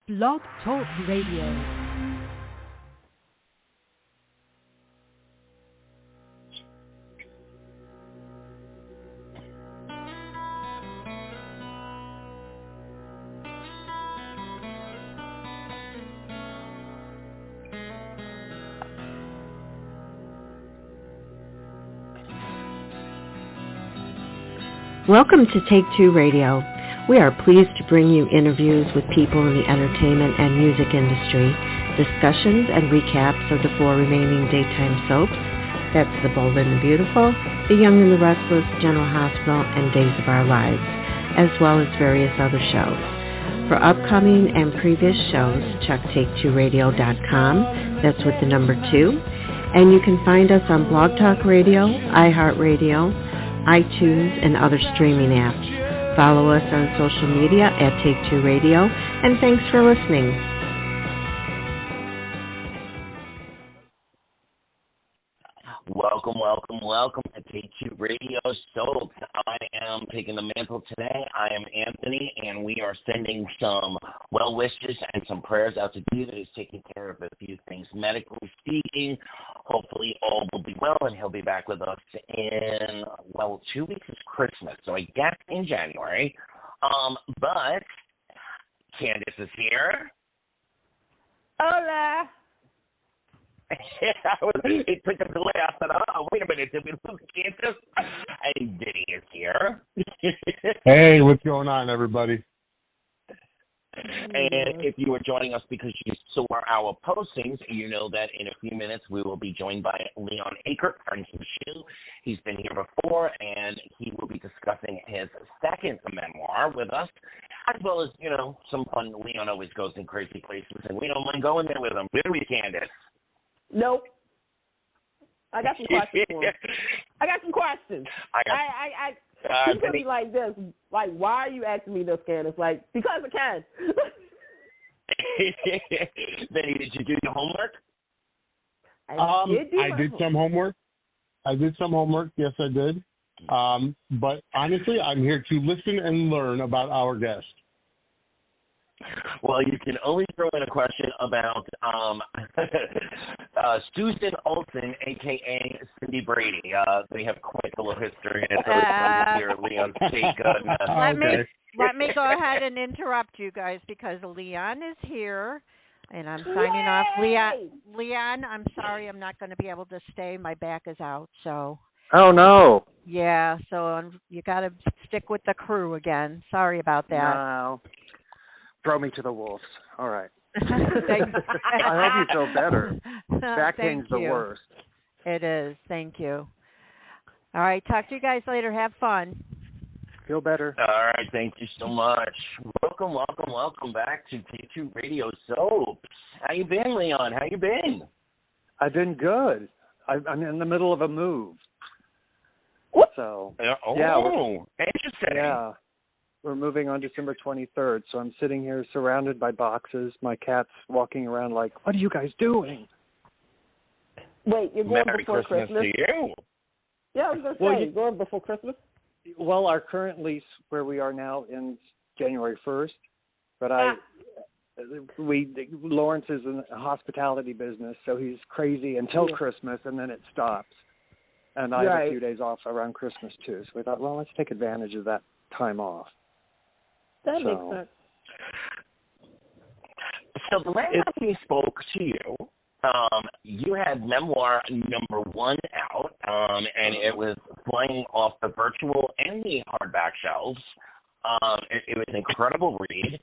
Blog Talk Radio. Welcome to Take-Two Radio. We are pleased to bring you interviews with people in the entertainment and music industry, discussions and recaps of the 4 remaining daytime soaps. That's The Bold and the Beautiful, The Young and the Restless, General Hospital, and Days of Our Lives, as well as various other shows. For upcoming and previous shows, check Take2Radio.com. That's with the number 2. And you can find us on Blog Talk Radio, iHeartRadio, iTunes, and other streaming apps. Follow us on social media at Take-Two Radio, and thanks for listening. Welcome to T2R Soaps. I am taking the mantle today. I am Anthony, and we are sending some well wishes and some prayers out to David, who's taking care of a few things medically speaking. Hopefully all will be well, and he'll be back with us in, 2 weeks is Christmas, so I guess in January. But Candace is here. Hola. It took a delay. I said, wait a minute, did we lose Candace? And Diddy is here. Hey, what's going on, everybody? And if you are joining us because you saw our postings, you know that in a few minutes we will be joined by Leon Acord, friends of the show. He's been here before, and he will be discussing his second memoir with us, as well as, some fun. Leon always goes in crazy places, and we don't mind going there with him. Do we, Candace? Nope. I got some questions for him. I got some questions. He's going to be like this. Like, why are you asking me this, Candace? Like, because I can. Benny, did you do your homework? I did some homework. Yes, I did. But honestly, I'm here to listen and learn about our guest. Well, you can only throw in a question about Susan Olsen, a.k.a. Cindy Brady. They have quite a little history, and it's always fun to hear Leon's take. Let me go ahead and interrupt you guys because Leon is here, and I'm signing off. Leon, I'm sorry I'm not going to be able to stay. My back is out, so. Oh, no. Yeah, so you got to stick with the crew again. Sorry about that. No. Throw me to the wolves. All right. I hope you feel better. Back pain's the worst. It is. Thank you. All right. Talk to you guys later. Have fun. Feel better. All right. Thank you so much. Welcome back to T2R Soaps. How you been, Leon? How you been? I've been good. I'm in the middle of a move. What? So. Interesting. Yeah. We're moving on December 23rd, so I'm sitting here surrounded by boxes. My cat's walking around like, what are you guys doing? Wait, you're going Merry before Christmas to you. Yeah, I was going to say, you're going before Christmas? Well, our current lease where we are now ends January 1st, but Lawrence is in the hospitality business, so he's crazy until Christmas, and then it stops. And I have a few days off around Christmas, too. So we thought, well, let's take advantage of that time off. That makes sense. So the last time we spoke to you, you had memoir number 1 out, and it was flying off the virtual and the hardback shelves. It was an incredible read.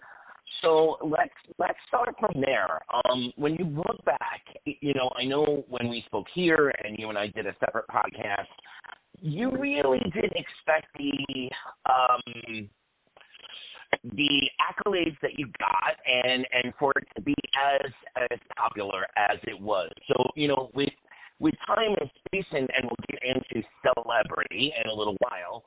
So let's start from there. When you look back, I know when we spoke here and you and I did a separate podcast, you really did expect the accolades that you got and for it to be as popular as it was. So, with time and space, and we'll get into celebrity in a little while,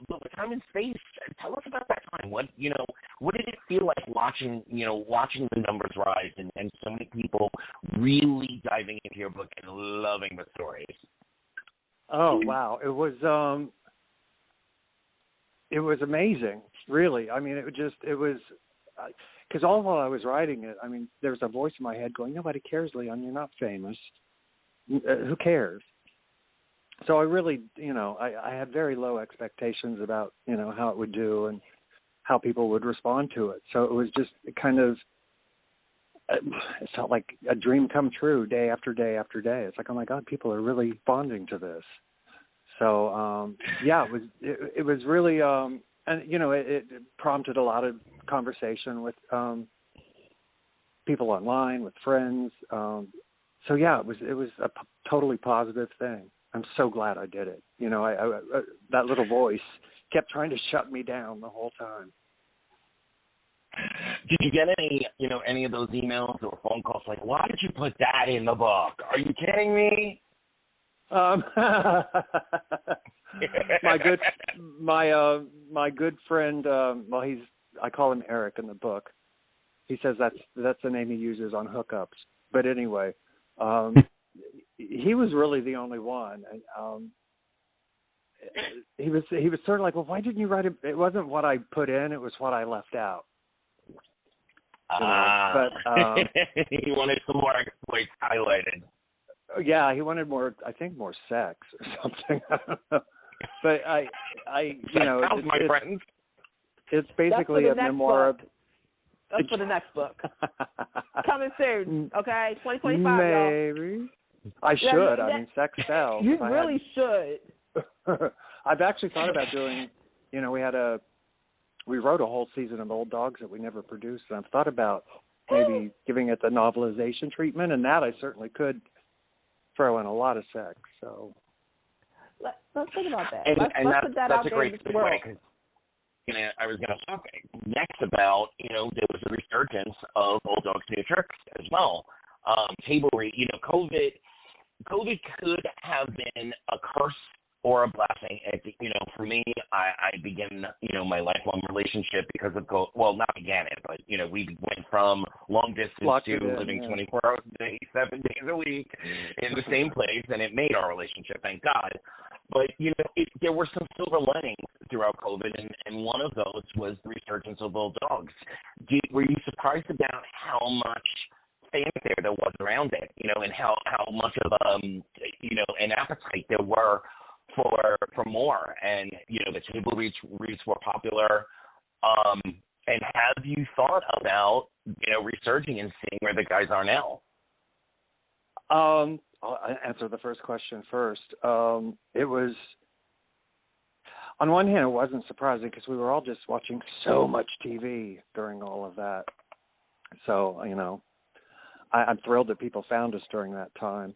but with time and space, tell us about that time. What did it feel like watching the numbers rise and so many people really diving into your book and loving the stories? Oh, wow. It was amazing, really. I mean, it was because all while I was writing it, I mean, there was a voice in my head going, nobody cares, Leon, you're not famous. Who cares? So I really, I had very low expectations about, how it would do and how people would respond to it. So it was just kind of, it felt like a dream come true day after day after day. It's like, oh my God, people are really bonding to this. So, it was really, and, it prompted a lot of conversation with people online, with friends. So yeah, it was a totally positive thing. I'm so glad I did it. I that little voice kept trying to shut me down the whole time. Did you get any of those emails or phone calls like, why did you put that in the book? Are you kidding me? My good friend, I call him Eric in the book. He says that's the name he uses on hookups. But anyway, he was really the only one. He was sort of like, well, why didn't you write it? It wasn't what I put in; it was what I left out. But he wanted some more exploits highlighted. Yeah, he wanted more. I think more sex or something. I don't know. But I my friends. It's basically a memoir. That's for the next book. Coming soon, okay? 2025, maybe. Y'all. I should. I mean, sex sells. You really should. I've actually thought about doing, we wrote a whole season of Old Dogs that we never produced, and I've thought about maybe giving it the novelization treatment, and that I certainly could throw in a lot of sex. So let's think about that. And let's put that that's out a there great in the world. segue. I was going to talk next about, there was a resurgence of Old Dogs New Tricks as well. Table read, COVID could have been a curse or a blessing. For me, I began, my lifelong relationship because of not began it, but, we went from long distance to living 24 hours a day, 7 days a week in the same place, and it made our relationship, thank God. But, there were some silver linings throughout COVID, and one of those was the resurgence of Old Dogs. Were you surprised about how much fanfare there was around it, and how much of, an appetite there were for more? And, the table reads were popular. And have you thought about, resurging and seeing where the guys are now? I'll answer the first question first. It was, on one hand, it wasn't surprising because we were all just watching so much TV during all of that. So, I'm thrilled that people found us during that time.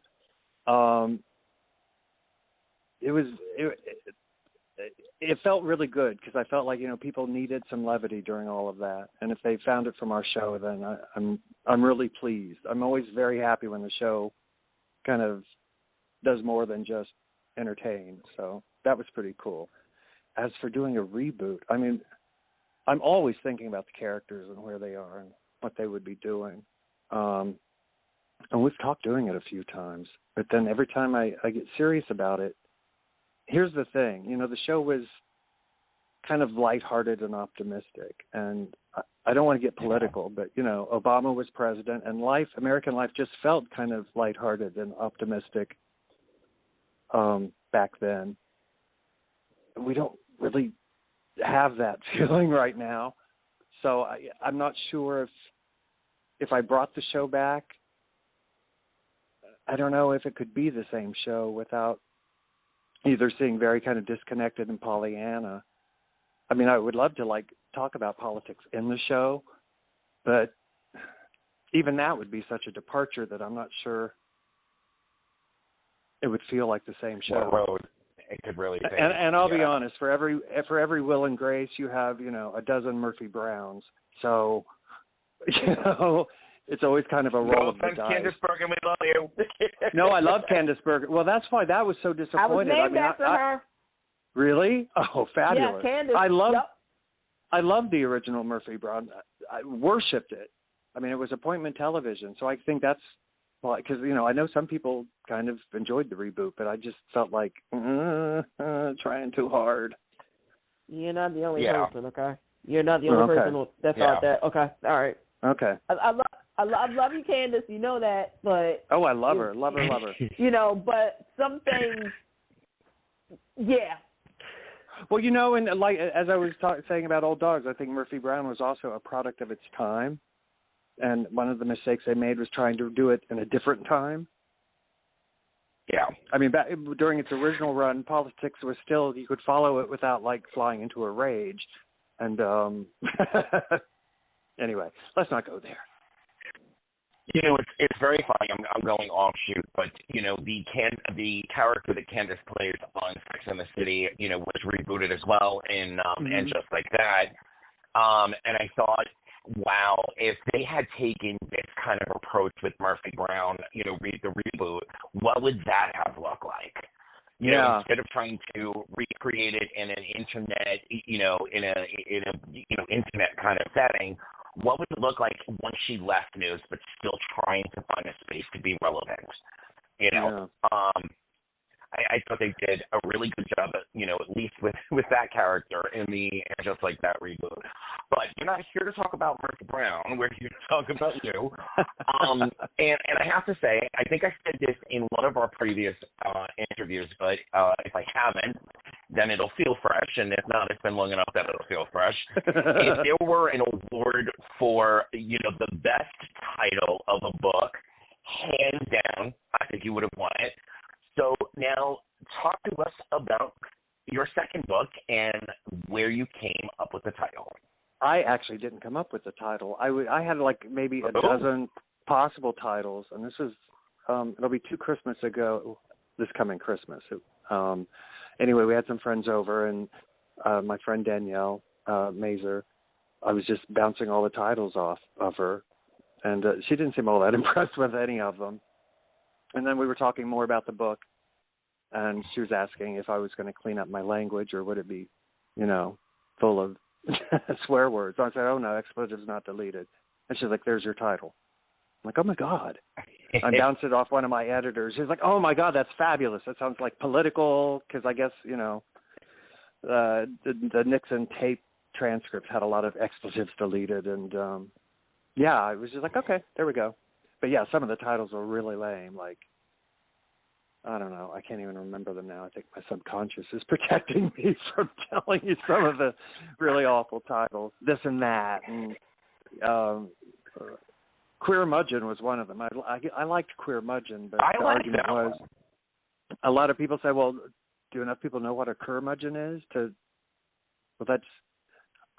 It felt really good because I felt like, people needed some levity during all of that. And if they found it from our show, then I'm really pleased. I'm always very happy when the show kind of does more than just entertain. So that was pretty cool. As for doing a reboot, I mean, I'm always thinking about the characters and where they are and what they would be doing. And we've talked doing it a few times, but then every time I get serious about it, here's the thing, the show was kind of lighthearted and optimistic, and I don't want to get political, but, Obama was president, and American life just felt kind of lighthearted and optimistic back then. We don't really have that feeling right now, so I'm not sure if I brought the show back, I don't know if it could be the same show without either seeing very kind of disconnected and Pollyanna. I mean, I would love to talk about politics in the show, but even that would be such a departure that I'm not sure it would feel like the same show. What road it could really take. And I'll be honest, for every Will and Grace, you have, a dozen Murphy Browns. So, it's always kind of a roll of the dice. Candace Bergen, we love you. No, I love Candace Bergen. Well, that's why that was so disappointed. I was named after her. Really? Oh, fabulous! Yeah, Candace. I love the original Murphy Brown. I worshipped it. I mean, it was appointment television, so I think that's because I know some people kind of enjoyed the reboot, but I just felt like trying too hard. You're not the only person, okay? You're not the only person that thought that. Okay, all right. Okay. I love you, Candace. You know that, but I love her. You know, but some things, yeah. Well, you know, and like as I was saying about Old Dogs, I think Murphy Brown was also a product of its time, and one of the mistakes they made was trying to do it in a different time. Yeah. I mean, during its original run, politics was still, you could follow it without like flying into a rage, and anyway, let's not go there. You know, it's very funny. I'm going offshoot, but you know, the character that Candace plays on Sex and the City, you know, was rebooted as well, and just like that. And I thought, wow, if they had taken this kind of approach with Murphy Brown, you know, the reboot, what would that have looked like? You know, instead of trying to recreate it in an internet, you know, in a internet kind of setting, what would it look like once she left news, but still trying to find a space to be relevant? You know, I thought they did a really good job, you know, at least with that character in the And Just Like That reboot. But you're not here to talk about Murphy Brown. We're here to talk about you. And I have to say, I think I said this in one of our previous interviews, but if I haven't, then it'll feel fresh. And if not, it's been long enough that it'll feel fresh. If there were an award for, you know, the best title of a book, hands down, I think you would have won it. So now talk to us about your second book and where you came up with the title. I actually didn't come up with the title. I had like maybe a dozen possible titles, and this is it'll be 2 Christmas ago, this coming Christmas. Anyway, we had some friends over, and my friend Danielle Mazer, I was just bouncing all the titles off of her, and she didn't seem all that impressed with any of them. And then we were talking more about the book, and she was asking if I was going to clean up my language or would it be, you know, full of swear words. So I said, oh, no, expletives not deleted. And she's like, there's your title. I'm like, oh, my God. I bounced it off one of my editors. She's like, oh, my God, that's fabulous. That sounds like political, because I guess, you know, the Nixon tape transcript had a lot of expletives deleted. And, yeah, I was just like, okay, there we go. But, yeah, some of the titles were really lame. Like, I don't know. I can't even remember them now. I think my subconscious is protecting me from telling you some of the really awful titles. This and that. And Queer Mudgeon was one of them. I liked Queer Mudgeon, but the argument was a lot of people say, well, do enough people know what a curmudgeon is? Well, that's,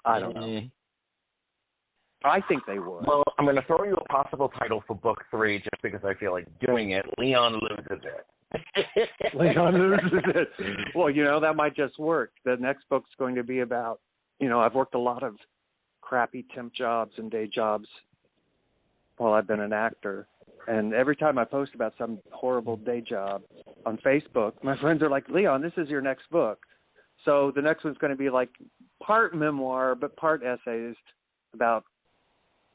I don't know. I think they would. Well, I'm going to throw you a possible title for book 3 just because I feel like doing it. Leon Loses It. Leon Loses It. Well, you know, that might just work. The next book's going to be about, you know, I've worked a lot of crappy temp jobs and day jobs while I've been an actor. And every time I post about some horrible day job on Facebook, my friends are like, Leon, this is your next book. So the next one's going to be like part memoir, but part essays about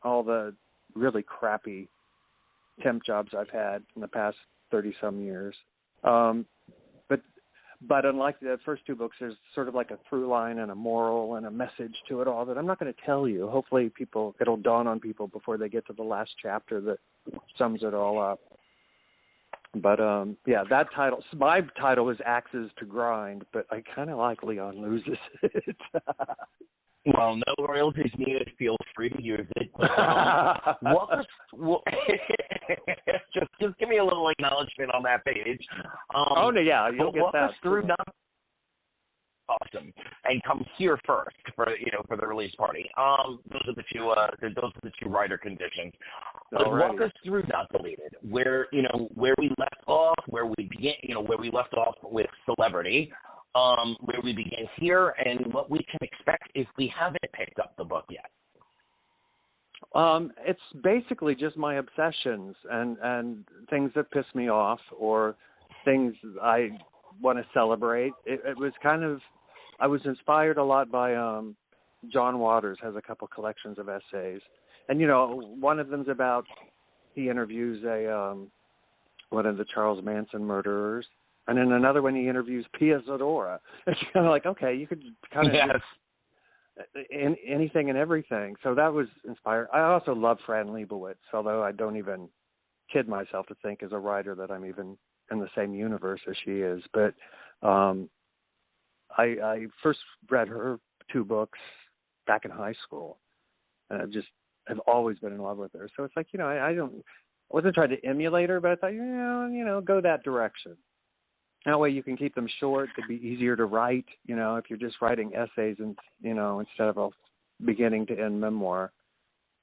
all the really crappy temp jobs I've had in the past 30-some years. But unlike the first 2 books, there's sort of like a through line and a moral and a message to it all that I'm not going to tell you. Hopefully it'll dawn on people before they get to the last chapter that sums it all up. But, yeah, that title, my title is Axes to Grind, but I kind of like Leon Loses It. Well, no royalties needed. Feel free to use it. Just give me a little acknowledgement on that page. Oh, no, yeah, you'll get that. Through awesome, and come here first for the release party. Those are the two writer conditions. Walk us through Not Deleted, where we left off, where we left off with Celebrity. Where we begin here and what we can expect if we haven't picked up the book yet. It's basically just my obsessions and things that piss me off or things I want to celebrate. It was kind of, I was inspired a lot by John Waters has a couple collections of essays. And, one of them's about, he interviews one of the Charles Manson murderers. And then another one, he interviews Pia Zadora. It's kind of like, okay, you could kind of in anything and everything. So that was inspired. I also love Fran Lebowitz, although I don't even kid myself to think as a writer that I'm even in the same universe as she is. But I first read her 2 books back in high school, and I've always been in love with her. So it's like, I wasn't trying to emulate her, but I thought, go that direction. That way you can keep them short. It'd be easier to write, if you're just writing essays and, instead of a beginning to end memoir.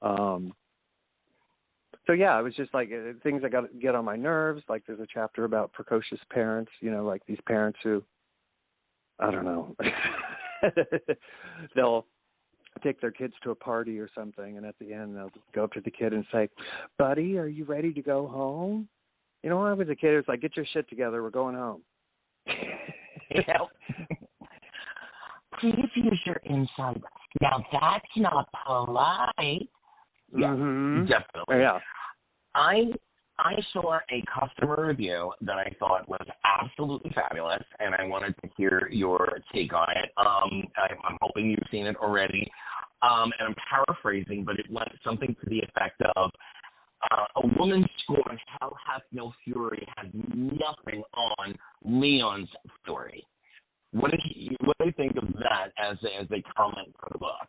So yeah, it was just like things that get on my nerves. Like there's a chapter about precocious parents, like these parents who, I don't know, they'll take their kids to a party or something, and at the end they'll go up to the kid and say, "Buddy, are you ready to go home?" When I was a kid, it was like, "Get your shit together, we're going home." Please use your inside. Now that's not polite. Yeah, mm-hmm. Definitely. Yeah. I saw a customer review that I thought was absolutely fabulous, and I wanted to hear your take on it. I'm hoping you've seen it already, and I'm paraphrasing, but it went something to the effect of, a woman scorned Hell Hath No Fury had nothing on Leon's story. What do you think of that as a comment for the book?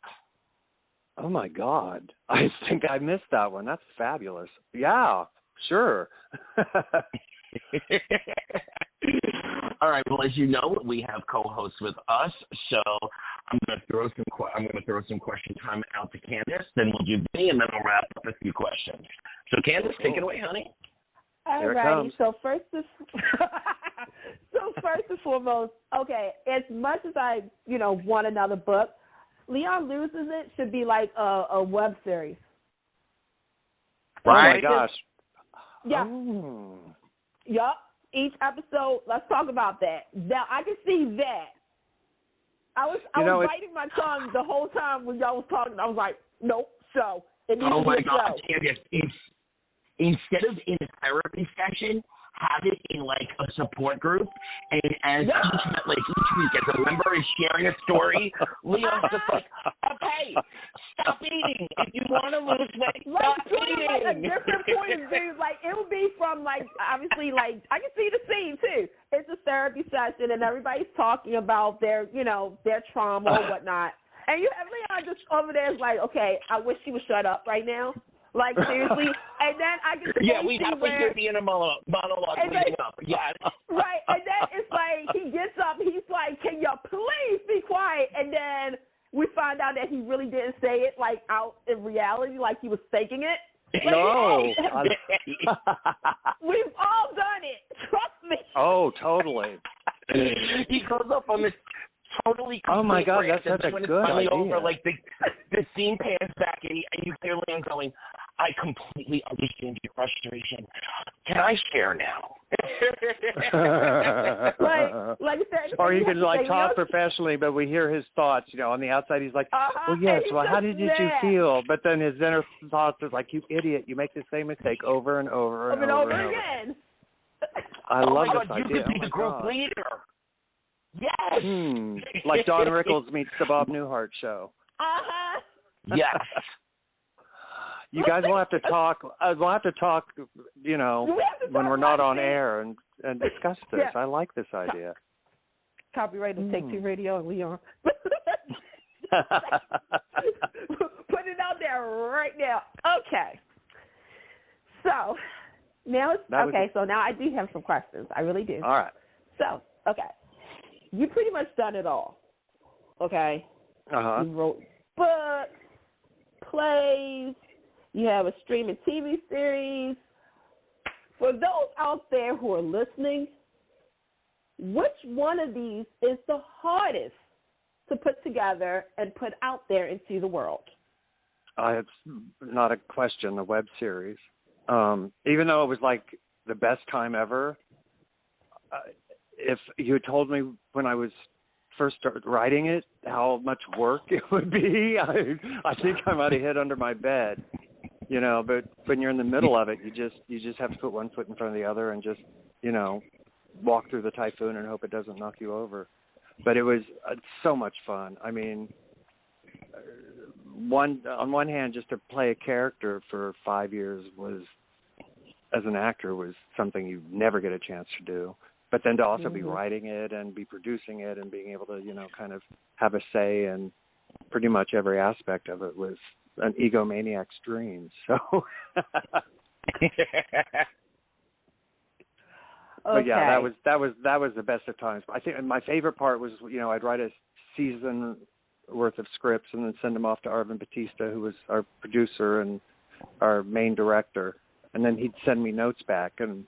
Oh my God, I think I missed that one. That's fabulous. Yeah, sure. All right. Well, as you know, we have co-hosts with us, so I'm going to throw some question time out to Candace, then we'll do me, and then I'll wrap up a few questions. So, Candace, take it away, honey. All righty. So first and foremost, okay, as much as I, want another book, Leon Loses It should be like a web series. Right. Oh my gosh. Yeah. Oh. Yup. Each episode, let's talk about that. Now, I can see that. I was biting my tongue the whole time when y'all was talking. I was like, nope. So it needs to be a show. Candace, instead of in a therapy session, have it in like a support group, and as each week, as a member is sharing a story, Leon's just like, okay, stop eating. If you want to lose weight, stop eating. Like a different point of view. Like it would be from obviously I can see the scene too. It's a therapy session, and everybody's talking about their their trauma or whatnot. And Leon just over there is like, okay, I wish he would shut up right now. Like, seriously. And then I can see we'd have to be in a monologue leading up. Yeah. Right. And then it's like he gets up. He's like, can you please be quiet? And then we find out that he really didn't say it, like, out in reality, like he was faking it. Like, no. We've all done it. Trust me. Oh, totally. He goes up on this totally. Oh my God, that's such a good idea. Over, like the scene pans back, and you hear Leon going, "I completely understand your frustration. Can I share now?" like I said, or you can talk professionally, but we hear his thoughts. On the outside, he's like, "Well, yes. Well, how did you feel?" But then his inner thoughts are like, "You idiot! You make the same mistake over and over and over again." I love my this God, idea. You could be the group leader. Yes. Like Don Rickles meets the Bob Newhart show. Yes. You guys will have to talk. We'll have to talk. When we're not on air and discuss this. Yeah. I like this idea. Copyright of Take-Two Radio and Leon. Put it out there right now. Okay. So now So now I do have some questions. I really do. All right. So you pretty much done it all. Okay. Uh-huh. You wrote books, plays. You have a streaming TV series. For those out there who are listening, which one of these is the hardest to put together and put out there into the world? It's not a question, the web series. Even though it was like the best time ever, if you had told me when I was first started writing it how much work it would be, I think I might have hid under my bed. But when you're in the middle of it, you just have to put one foot in front of the other and just, walk through the typhoon and hope it doesn't knock you over. But it's so much fun. I mean, on one hand, just to play a character for 5 years as an actor was something you never get a chance to do. But then to also be writing it and be producing it and being able to, kind of have a say in pretty much every aspect of it was an egomaniac's dream. So, but yeah, that was the best of times. I think my favorite part was, I'd write a season worth of scripts and then send them off to Arvin Batista, who was our producer and our main director, and then he'd send me notes back. And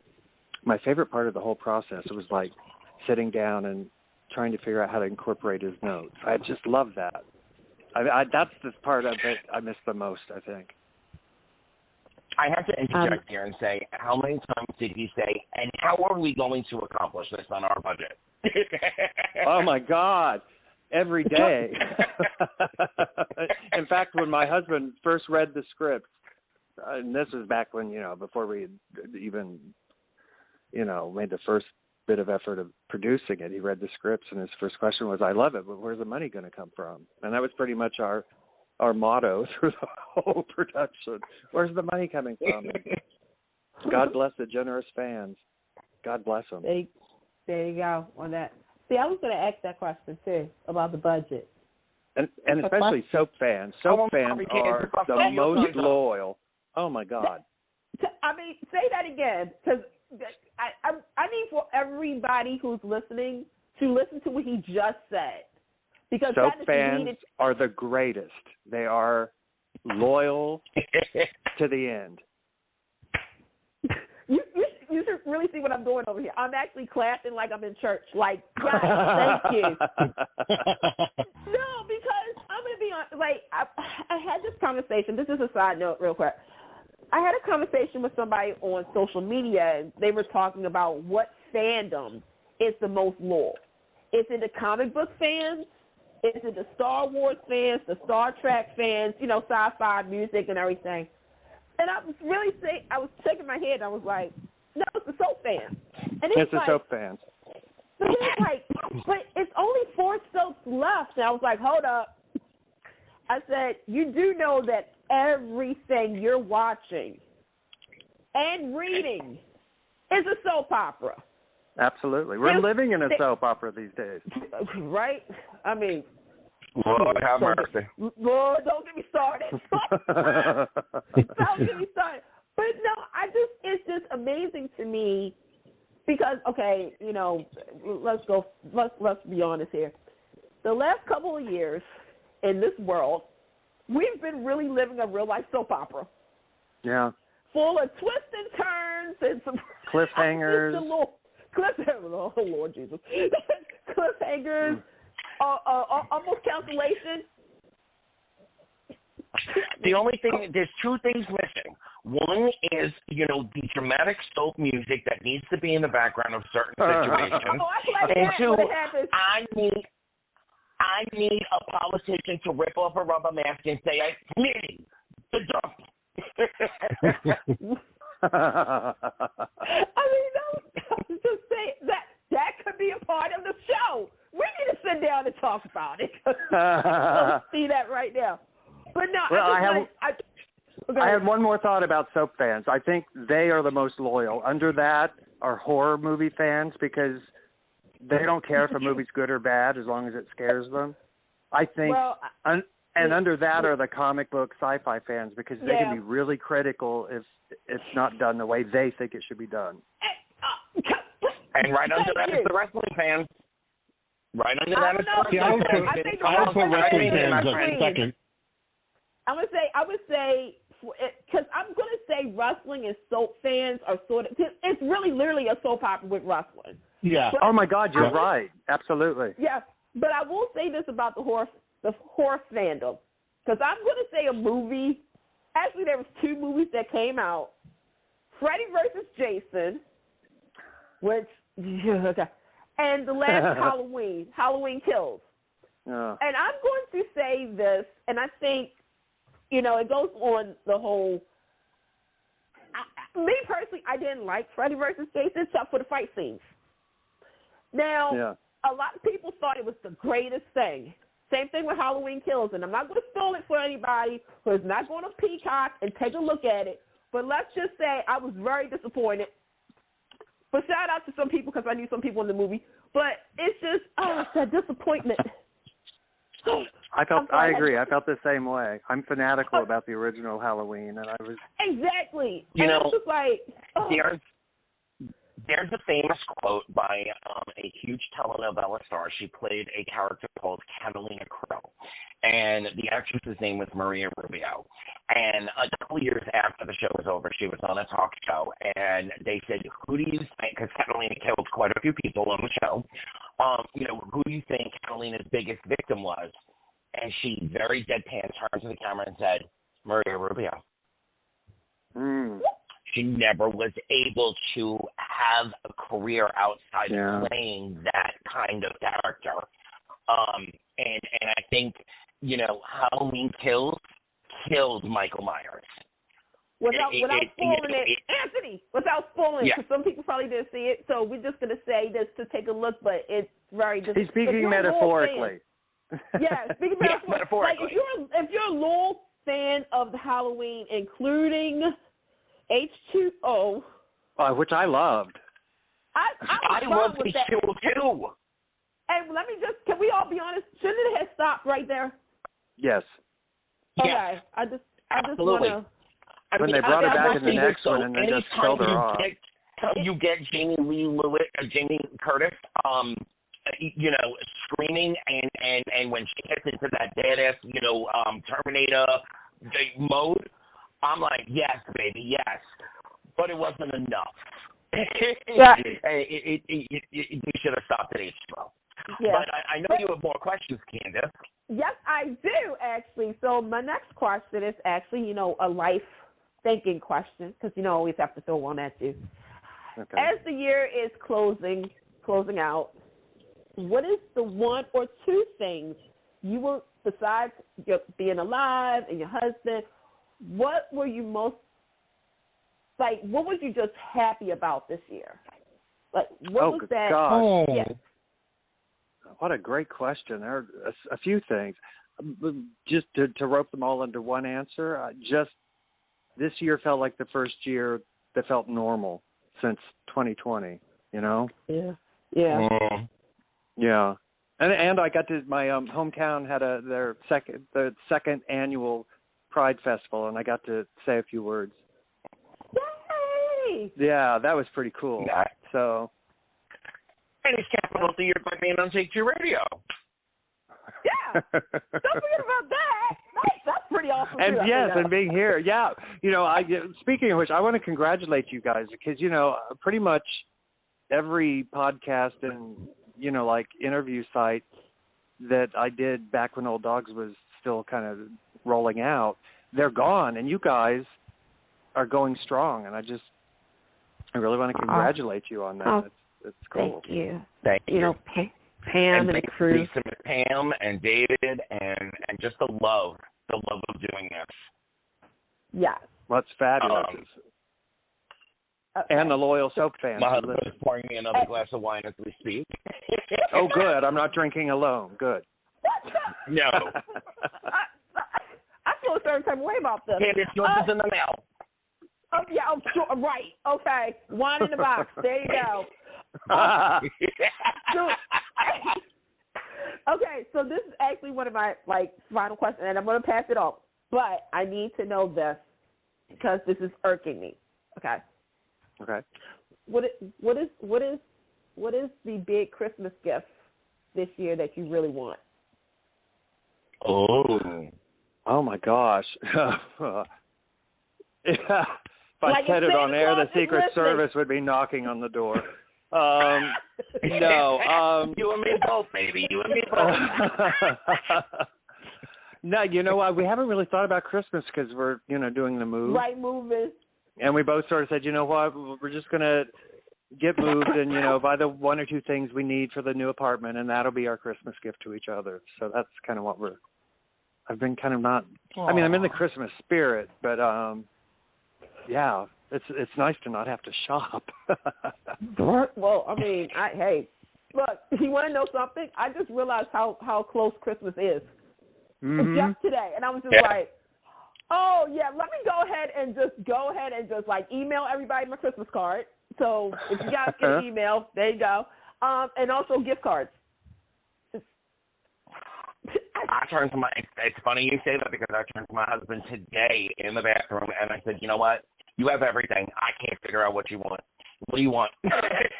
my favorite part of the whole process was like sitting down and trying to figure out how to incorporate his notes. I just love that. That's the part of it I miss the most, I think. I have to interject here and say, how many times did he say, and how are we going to accomplish this on our budget? Oh, my God. Every day. In fact, when my husband first read the script, and this was back when, before we had even, made the first bit of effort of producing it, he read the scripts, and his first question was, I love it, but where's the money going to come from? And that was pretty much our motto through the whole production. Where's the money coming from? God bless the generous fans. God bless them. There you go on that. See, I was going to ask that question, too, about the budget. And especially soap fans. Soap fans are the most loyal. Oh, my God. I mean, say that again, because I need for everybody who's listening to listen to what he just said. Because soap fans are the greatest. They are loyal to the end. You should really see what I'm doing over here. I'm actually clapping like I'm in church. Like, yes, thank you. No, because I'm going to be honest. Like, I had this conversation. This is a side note real quick. I had a conversation with somebody on social media, and they were talking about what fandom is the most loyal. Is it the comic book fans? Is it the Star Wars fans, the Star Trek fans, sci-fi music and everything? And I was really I was shaking my head. And I was like, no, it's the soap fans. And it's the soap fans. But he's like, but it's only 4 soaps left. And I was like, hold up. I said, you do know that everything you're watching and reading is a soap opera. Absolutely. We're living in a soap opera these days. Right? I mean, Lord have mercy. Lord, don't get me started. Don't get me started. But no, it's just amazing to me because, okay, let's be honest here. The last couple of years in this world, we've been really living a real life soap opera. Yeah. Full of twists and turns and some cliffhangers. Oh, Lord Jesus. Cliffhangers, almost cancellation. The only thing, there's 2 things missing. One is, the dramatic soap music that needs to be in the background of certain situations. And 2, I need a politician to rip off a rubber mask and say, it's me, the dump. I mean, just say that could be a part of the show. We need to sit down and talk about it. Let's see that right now. But no, well, I have one more thought about soap fans. I think they are the most loyal. Under that are horror movie fans because they don't care if a movie's good or bad as long as it scares them. I think, and under that are the comic book sci-fi fans because they can be really critical if it's not done the way they think it should be done. And right under that is the wrestling fans. Right under that is the wrestling fans. I'll put wrestling fans second. I would say, because I'm going to say wrestling and soap fans are sort of, it's really literally a soap opera with wrestling. Yeah. But oh my God, you're right. Absolutely. Yeah, but I will say this about the horse fandom, because I'm going to say a movie. Actually, there was 2 movies that came out: Freddy versus Jason, which, and the last Halloween Kills. And I'm going to say this, and I think, it goes on the whole. Me personally, I didn't like Freddy versus Jason except for the fight scenes. Now, a lot of people thought it was the greatest thing Same thing with Halloween Kills, and I'm not going to spoil it for anybody who's not going to Peacock and take a look at it. But let's just say I was very disappointed. But shout out to some people because I knew some people in the movie. But it's just, it's that disappointment. I agree. I felt the same way. I'm fanatical about the original Halloween, and I was exactly. You know, it's just like, there's a famous quote by a huge telenovela star. She played a character called Catalina Crow, and the actress's name was Maria Rubio. And a couple of years after the show was over, she was on a talk show, and they said, "Who do you think?" Because Catalina killed quite a few people on the show. Who do you think Catalina's biggest victim was? And she very deadpan turned to the camera and said, "Maria Rubio." Mm. She never was able to have a career outside of playing that kind of character. And I think, Halloween Kills killed Michael Myers. Without spoiling it, Anthony, without spoiling it, because some people probably didn't see it, so we're just going to say this to take a look, but it's very He's speaking metaphorically. Speaking metaphorically. Like, if you're a loyal fan of the Halloween, including H2O, which I loved. I loved H2O too. And can we all be honest? Shouldn't it have stopped right there? Yes. Okay. Yes. I just Absolutely. want to. When they brought her back in the next one and then just killed her off. You get Jamie Curtis, screaming, and when she gets into that badass, Terminator mode, I'm like, yes, baby, yes. But it wasn't enough. You should have stopped at H2O. Yeah. But I know you have more questions, Candace. Yes, I do, actually. So my next question is actually, a life thinking question, because, always have to throw one at you. Okay. As the year is closing out, what is the one or two things you were, besides being alive and your husband, what were you most, what was you just happy about this year? Like, what was that? Gosh. Yeah. What a great question. There are a few things. Just to rope them all into one answer, this year felt like the first year that felt normal since 2020, Yeah. Yeah. And I got to, my hometown had the second annual Pride Festival, and I got to say a few words. Yay! Yeah, that was pretty cool. Yeah. So. And it's capital of the year by being on T2R Radio. Yeah. Don't forget about that. That's pretty awesome. And and being here. Yeah. Speaking of which, I want to congratulate you guys because, pretty much every podcast and, interview site that I did back when Old Dogs was still kind of rolling out, they're gone. And you guys are going strong. And I really want to congratulate you on that. It's cool. Thank you. Thank you. Pam and the crew. Lisa, Pam and David and just the love of doing this. Yes. Well, that's fabulous. And the loyal soap fans. My husband is pouring me another glass of wine as we speak. Oh, good. I'm not drinking alone. Good. No. I feel a certain type of way about this. Candace, yours is in the mail. Oh, yeah, I'm sure. Right. Okay. Wine in the box. There you go. Okay, so this is actually one of my final questions, and I'm going to pass it off. But I need to know this because this is irking me. Okay. Okay. What is the big Christmas gift this year that you really want? Oh my gosh. If I said it on air, the Secret Service would be knocking on the door. No. You and me both, baby. You and me both. No, you know what? We haven't really thought about Christmas because we're, doing the move. Right, moving. And we both sort of said, you know what? We're just going to get moved and, buy the one or two things we need for the new apartment, and that'll be our Christmas gift to each other. So that's kind of what I've been kind of not. Aww. I mean, I'm in the Christmas spirit, but yeah, it's nice to not have to shop. Well, I mean, Look, you want to know something? I just realized how close Christmas is. Mm-hmm. Just today. And I was just like, oh, yeah, let me go ahead and just like email everybody my Christmas card. So if you guys get an email, there you go. And also gift cards. I turned to it's funny you say that because I turned to my husband today in the bathroom and I said, you know what? You have everything. I can't figure out what you want. What do you want? Right.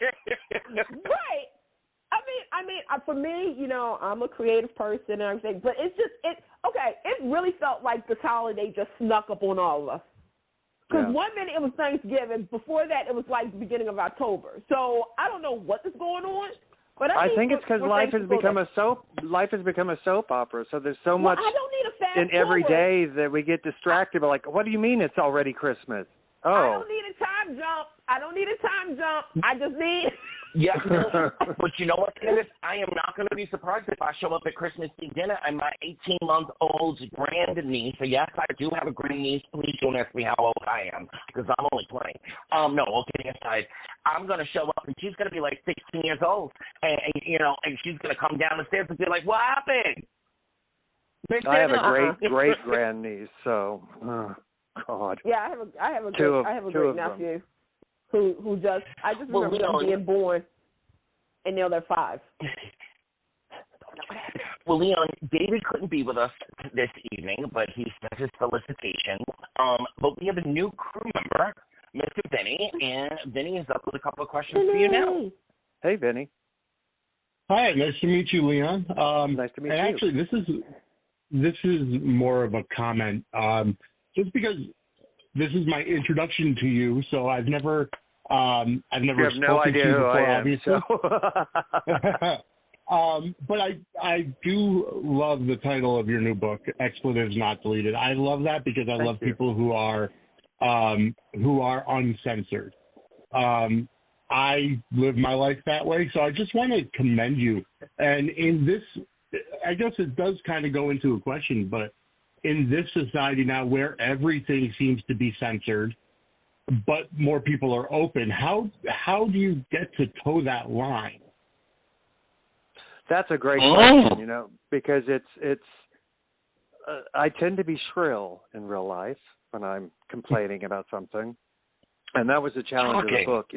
I mean, for me, you know, I'm a creative person and everything, but it really felt like this holiday just snuck up on all of us. Because 1 minute it was Thanksgiving, before that it was like the beginning of October. So I don't know what is going on, but I think it's because life has become a soap. Life has become a soap opera. So there's so much I don't need a fast in every forward. day that we get distracted. We're like, what do you mean it's already Christmas? Oh, I don't need a time jump. I just need. Yeah, but you know what, Candace? I am not going to be surprised if I show up at Christmas Eve dinner and my 18-month-old grandniece, so yes, I do have a grandniece. Please don't ask me how old I am, because I'm only 20. No, all kidding aside, I'm going to show up and she's going to be like 16 years old, and she's going to come down the stairs and be like, what happened? I have a great grandniece, so, God. Yeah, I have a great nephew. Who just I just remember them being born, and now they're 5. Well, Leon, David couldn't be with us this evening, but he sent his felicitations. But we have a new crew member, Mr. Vinny, and Vinny is up with a couple of questions for you now. Hey, Vinny. Hi, nice to meet you, Leon. Nice to meet you. Actually, this is more of a comment, just because this is my introduction to you, so I've never spoken to you before, obviously. But I do love the title of your new book, Expletives Not Deleted. I love that because I love people who are uncensored. I live my life that way, so I just want to commend you. And in this, I guess it does kind of go into a question, but in this society now where everything seems to be censored, but more people are open, how do you get to toe that line? That's a great question, because it's I tend to be shrill in real life when I'm complaining about something. And that was the challenge of the book,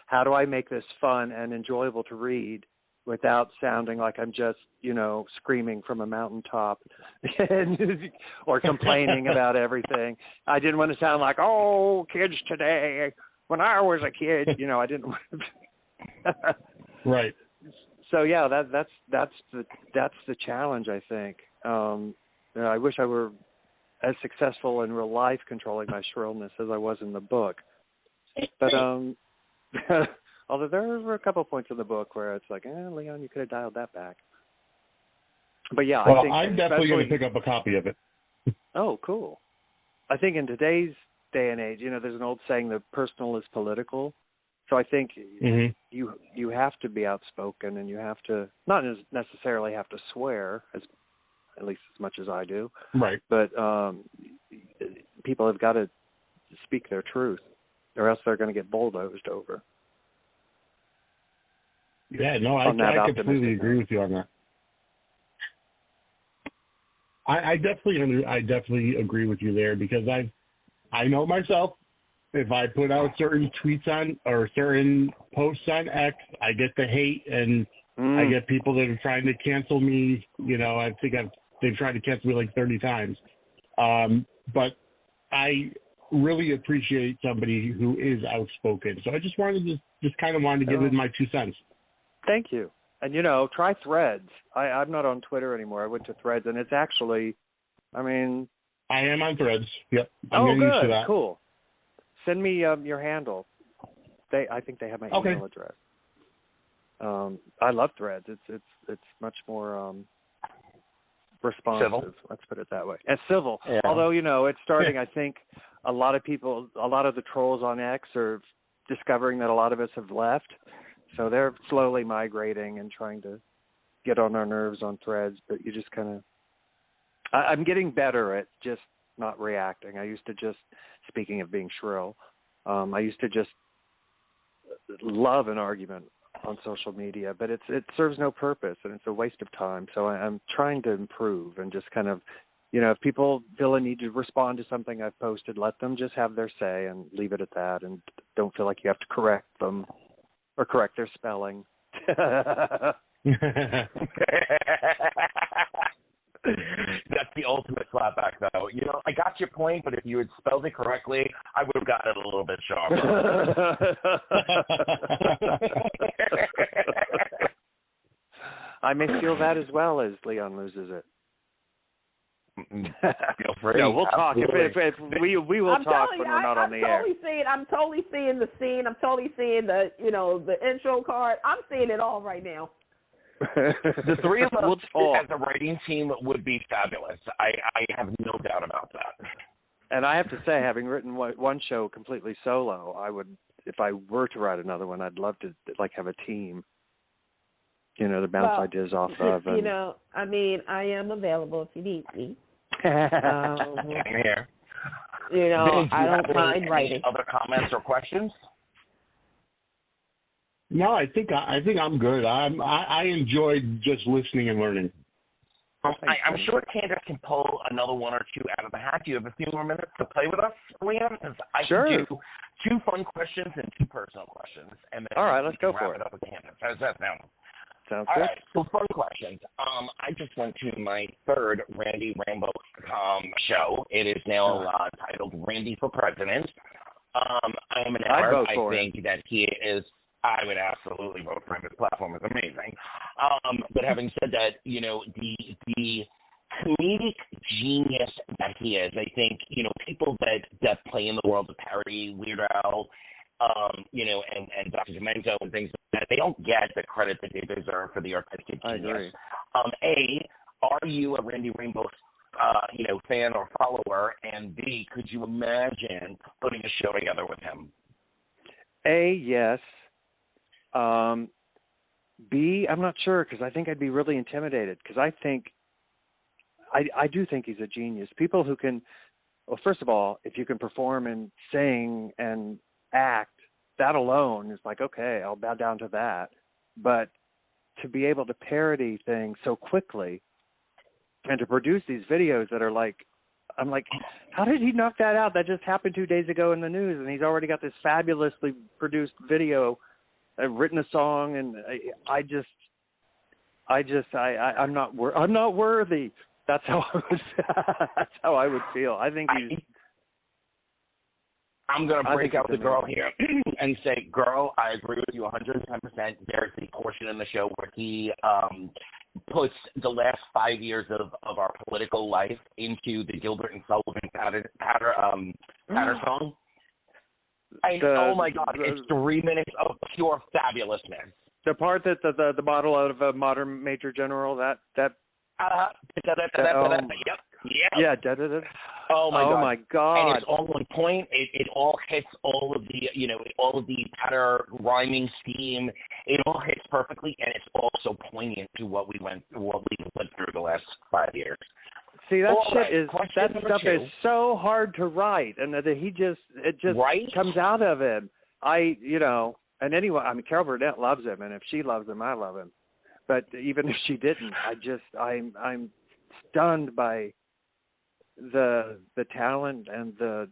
how do I make this fun and enjoyable to read without sounding like I'm just, screaming from a mountaintop or complaining about everything. I didn't want to sound like, oh, kids today, when I was a kid, I didn't want to. Right. So yeah, that's the challenge, I think. I wish I were as successful in real life controlling my shrillness as I was in the book. But although there were a couple of points in the book where it's like, Leon, you could have dialed that back. But yeah, well, I think I'm definitely going to pick up a copy of it. Oh, cool. I think in today's day and age, there's an old saying that personal is political. So I think you have to be outspoken, and you have to not necessarily have to swear, at least as much as I do. Right. But people have got to speak their truth, or else they're going to get bulldozed over. Yeah, no, I completely agree with you on that. I definitely agree with you there, because I know myself. If I put out certain tweets on or certain posts on X, I get the hate, and I get people that are trying to cancel me. I think they've tried to cancel me like 30 times. But I really appreciate somebody who is outspoken. So I just wanted to give it my 2 cents. Thank you. And, try Threads. I'm not on Twitter anymore. I went to Threads, and it's actually, I am on Threads. Yep. I'm good. Used to that. Cool. Send me your handle. I think they have my email address. I love Threads. It's much more responsive. Civil. Let's put it that way. And civil. Yeah. Although it's starting. I think a lot of the trolls on X are discovering that a lot of us have left. So they're slowly migrating and trying to get on our nerves on Threads. But you just kind of. I'm getting better at just not reacting. I used to just, speaking of being shrill, I used to just love an argument. on social media, but it serves no purpose and it's a waste of time. So I'm trying to improve and just kind of, if people feel a need to respond to something I've posted, let them just have their say and leave it at that, and don't feel like you have to correct them or correct their spelling. That's the ultimate slapback, though. I got your point, but if you had spelled it correctly, I would have gotten it a little bit sharper. I may feel that as well as Leon loses it. Feel free. No, we'll talk. If we will talk when we're not on the air. I'm totally seeing the scene. I'm totally seeing the intro card. I'm seeing it all right now. The three of us as a writing team would be fabulous. I have no doubt about that. And I have to say, having written one show completely solo, I would, if I were to write another one, I'd love to have a team. To bounce ideas off of. I am available if you need me. Same here. I don't mind writing. Other comments or questions? No, I think I'm good. I enjoyed just listening and learning. I'm sure Candace can pull another one or two out of the hat. Do you have a few more minutes to play with us, Leon? Because I can do 2 fun questions and 2 personal questions, and then all right, let's go for it. Wrap it up with Candace. How does that sound? Sounds all good. Right, so fun questions. I just went to my 3rd Randy Rainbow show. It is now titled Randy for President. I am an hour. I think that he is. I would absolutely vote for him. His platform is amazing. But having said that, the comedic genius that he is, I think, people that play in the world of parody, Weird Al, and Dr. Demento and things like that, they don't get the credit that they deserve for the artistic genius. I agree. Are you a Randy Rainbow, fan or follower? And B, could you imagine putting a show together with him? A, yes. B, I'm not sure because I think I'd be really intimidated because I do think he's a genius. People who can, well, first of all, if you can perform and sing and act, that alone is like, okay, I'll bow down to that. But to be able to parody things so quickly and to produce these videos that are like, I'm like, how did he knock that out? That just happened 2 days ago in the news, and he's already got this fabulously produced video. I've written a song, and I'm not worthy. That's how I would feel. I think he's. I'm going to break out the girl here and say, girl, I agree with you 110%. There's the portion in the show where he puts the last 5 years of our political life into the Gilbert and Sullivan patter song. Oh, my God. It's 3 minutes of pure fabulousness. The part that the model out of a modern major general, that Yep. Yeah. Oh my God! And it's all on point. It all hits all of the patter rhyming scheme. It all hits perfectly, and it's also poignant to what we went through the last 5 years. See, that stuff is so hard to write, and that it just comes out of him. And anyway, Carol Burnett loves him, and if she loves him, I love him. But even if she didn't, I'm stunned by the talent and the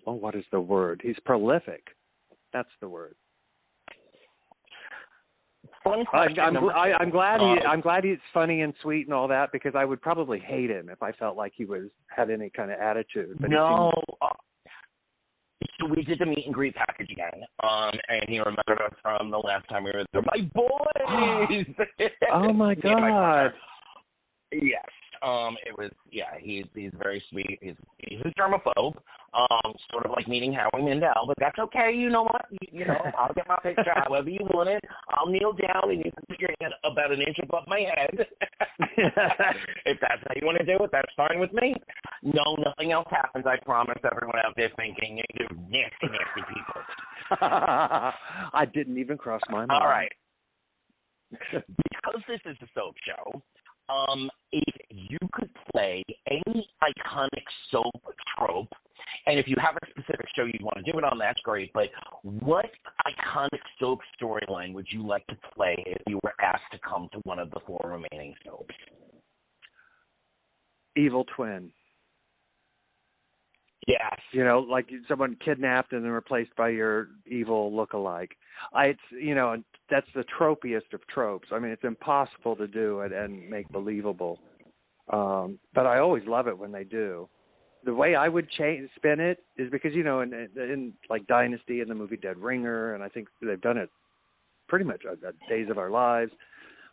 what is the word? He's prolific. That's the word. I'm glad he's funny and sweet and all that, because I would probably hate him if I felt like he had any kind of attitude. But no. So we did the meet and greet package again, and he remembered us from the last time we were there. My boys! Oh my God! Yes. It was, he's very sweet. He's a germaphobe, sort of like meeting Howie Mandel, but that's okay. You know what? I'll get my picture however you want it. I'll kneel down and you can put your head about an inch above my head. If that's how you want to do it, that's fine with me. No, nothing else happens. I promise everyone out there thinking you're nasty, nasty people. I didn't even cross my mind. All right. Because this is a soap show, if you could play any iconic soap trope And if you have a specific show you want to do it on, that's great. But what iconic soap storyline would you like to play if you were asked to come to one of the 4 remaining soaps? Evil twin. Yes. You know, like someone kidnapped and then replaced by your evil look-alike. It's, you know, that's the tropiest of tropes. I mean, it's impossible to do it and make believable. But I always love it when they do. The way I would spin it is because, you know, in like Dynasty and the movie Dead Ringer, and I think they've done it pretty much on Days of Our Lives,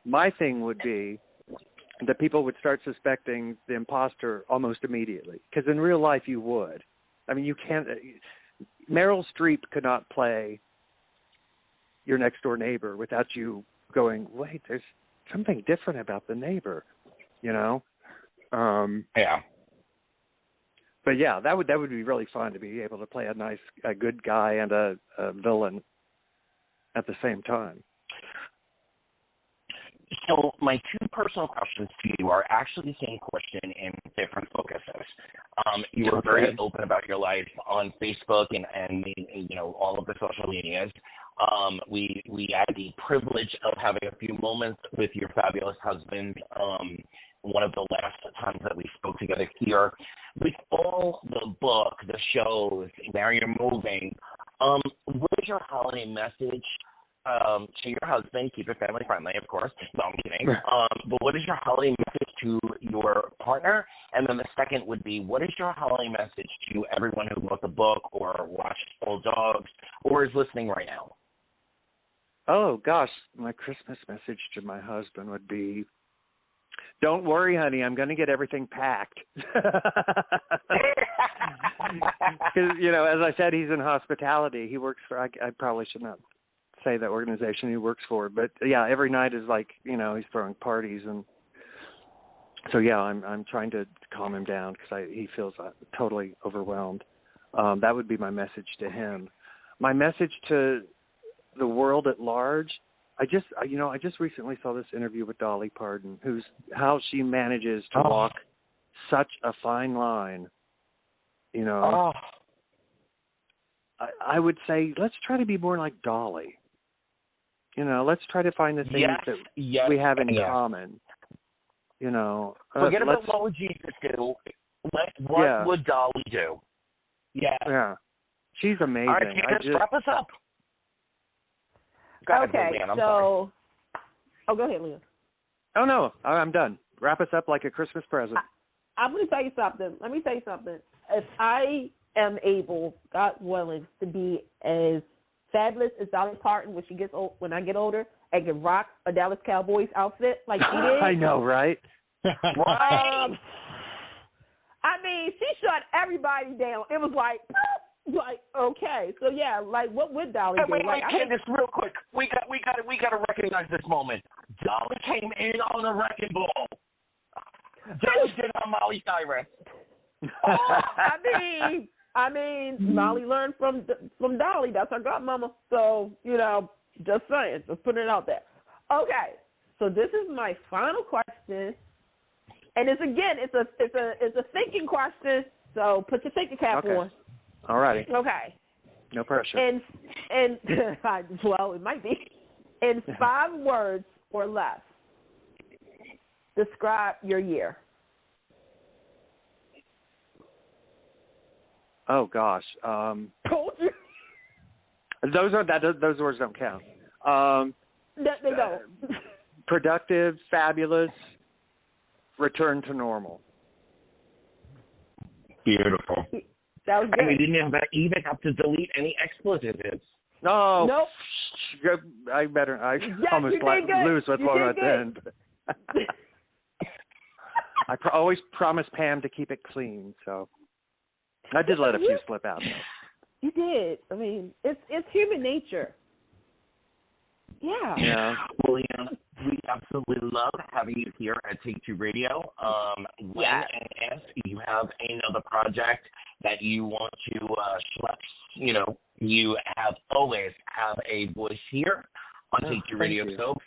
my thing would be that people would start suspecting the imposter almost immediately. Because in real life, you would. I mean, you can't. Meryl Streep could not play your next door neighbor without you going, wait, there's something different about the neighbor, you know? Yeah. But yeah, that would be really fun to be able to play a good guy and a villain at the same time. So my 2 personal questions to you are actually the same question in different focuses. You were very open about your life on Facebook and you know, all of the social medias. We had the privilege of having a few moments with your fabulous husband. One of the last times that we spoke together here. With all the book, the shows, now you're moving, what is your holiday message to your husband? Keep it family friendly, of course. No, I'm kidding. But what is your holiday message to your partner? And then the second would be, what is your holiday message to everyone who wrote the book or watched Old Dogs or is listening right now? Oh, gosh. My Christmas message to my husband would be, don't worry, honey, I'm going to get everything packed. Because, you know, as I said, he's in hospitality. He works for, I probably should not say the organization he works for, but yeah, every night is like, you know, he's throwing parties. And so, yeah, I'm trying to calm him down because he feels totally overwhelmed. That would be my message to him. My message to the world at large, I just recently saw this interview with Dolly Parton, how she manages to walk such a fine line. You know, I would say let's try to be more like Dolly. You know, let's try to find the things that we have in common. You know, forget about what would Jesus do. What would Dolly do? Yeah, she's amazing. All right, wrap us up. Okay, so... Oh, go ahead, Leon. Oh, no, I'm done. Wrap us up like a Christmas present. I'm going to tell you something. Let me tell you something. If I am able, God willing, to be as fabulous as Dolly Parton when I get older and can rock a Dallas Cowboys outfit like she did. I know, right? I mean, she shut everybody down. It was like, okay, so yeah, like what would Dolly do? Wait, Candace, real quick, we got to recognize this moment. Dolly came in on a wrecking ball. Dolly did on Molly Cyrus. I mean, Molly learned from Dolly. That's her godmama. So you know, just saying, just putting it out there. Okay, so this is my final question, and it's a thinking question. So put your thinking cap on. All righty. Okay. No pressure. And well, it might be. In 5 words or less, describe your year. Oh gosh. Those words don't count. They don't. Productive, fabulous, return to normal. Beautiful. That was good. And we didn't even have to delete any expletives. No. Nope. I almost let loose with one at the end. I always promise Pam to keep it clean, so I did let a few slip out. You did. I mean, it's human nature. Yeah. Well, Leon, we absolutely love having you here at T2 Radio. When and if you have another project that you want to select, you know, you always have a voice here on T2 Radio Soaps.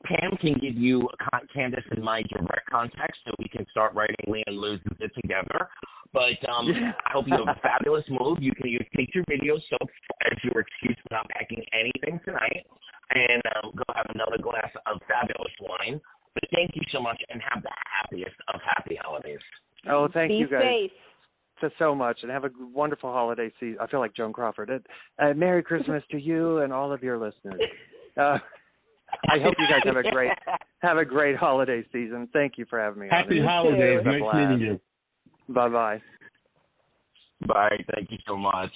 Pam can give you Candace and my direct contact so we can start writing Leon Loses It together. But I hope you have a fabulous move. You can use T2 Radio Soaps as your excuse for not packing anything tonight, and go have another glass of fabulous wine. But thank you so much, and have the happiest of happy holidays. Oh, thank you guys. Be safe. So much, and have a wonderful holiday season. I feel like Joan Crawford. Merry Christmas to you and all of your listeners. I hope you guys have a great holiday season. Thank you for having me. Happy holidays. Nice meeting you. Bye-bye. Bye. Thank you so much.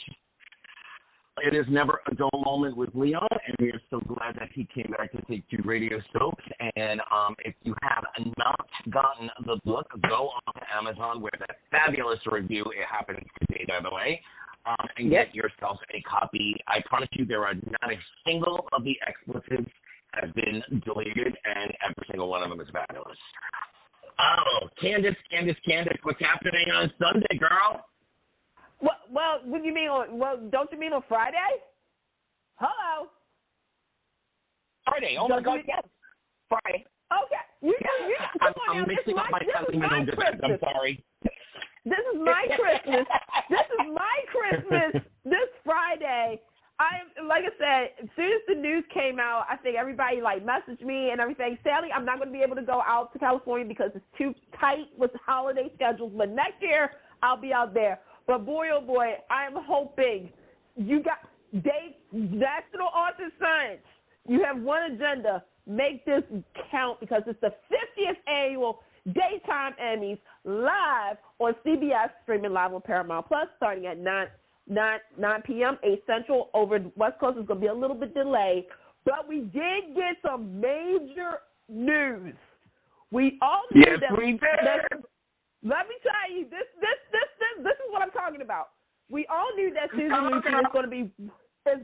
It is never a dull moment with Leon, and we are so glad that he came back to Take Two Radio Soaps. And if you have not gotten the book, go on Amazon where that fabulous review, it happens today, by the way, and get yourself a copy. I promise you there are not a single of the expletives have been deleted, and every single one of them is fabulous. Oh, Candace, what's happening on Sunday, girl? Well, what do you mean don't you mean on Friday? Hello? Friday, oh my God, yes. Friday. Okay. I'm mixing up my cousin and I'm sorry. This is my Christmas. This Friday. Like I said, as soon as the news came out, I think everybody messaged me and everything. Sadly, I'm not going to be able to go out to California because it's too tight with the holiday schedules. But next year, I'll be out there. But boy, oh boy, I am hoping you got National Arts and Science. You have one agenda. Make this count because it's the 50th annual Daytime Emmys live on CBS, streaming live on Paramount Plus, starting at 9 p.m., 8 Central. Over West Coast is going to be a little bit delayed. But we did get some major news. We all knew yes, that. We did. Let me tell you, this is what I'm talking about. We all knew that Susan Lucci is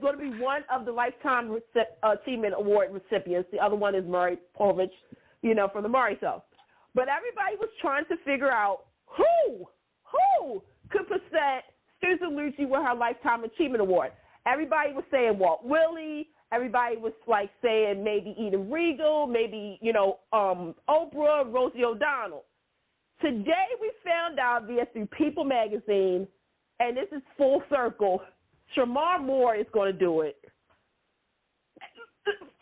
going to be one of the Lifetime Achievement Award recipients. The other one is Maury Povich, from the Maury Show. But everybody was trying to figure out who could present Susan Lucci with her Lifetime Achievement Award. Everybody was saying Walt Willey. Everybody was saying maybe Eden Regal, maybe Oprah, Rosie O'Donnell. Today we found out through People magazine, and this is full circle, Shamar Moore is going to do it.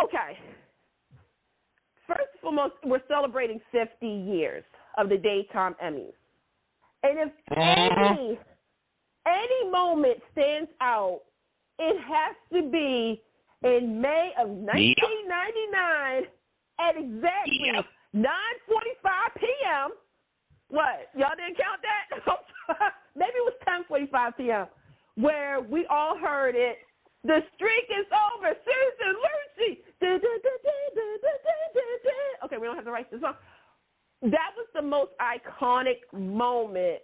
Okay. First and foremost, we're celebrating 50 years of the Daytime Emmys. And if any moment stands out, it has to be in May of 1999 at exactly 9:45 p.m. What? Y'all didn't count that? Maybe it was 10:45 p.m. where we all heard it. The streak is over. Susan Lucci. Okay, we don't have to write this song. That was the most iconic moment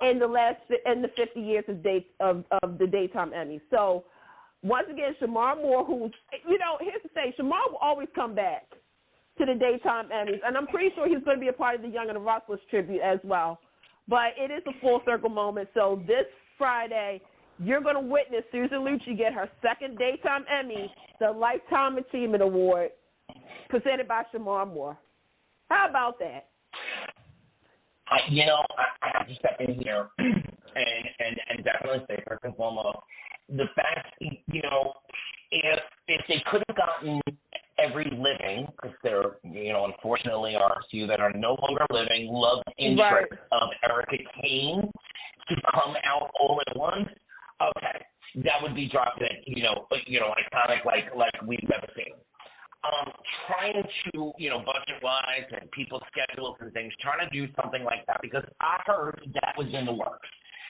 in the 50 years of the Daytime Emmys. So once again, Shamar Moore, who's here's the thing, Shamar will always come back to the Daytime Emmys, and I'm pretty sure he's going to be a part of the Young and the Restless tribute as well. But it is a full circle moment. So this Friday, you're going to witness Susan Lucci get her second Daytime Emmy, the Lifetime Achievement Award, presented by Shamar Moore. How about that? I have to step in here and definitely say, first and foremost, the fact, if they could have gotten every living, because there, unfortunately are a few that are no longer living, love interest of Erica Kane to come out all at once, okay, that would be dropped in, iconic like we've never seen. Trying to, budget-wise and people's schedules and things, trying to do something like that, because I heard that was in the works.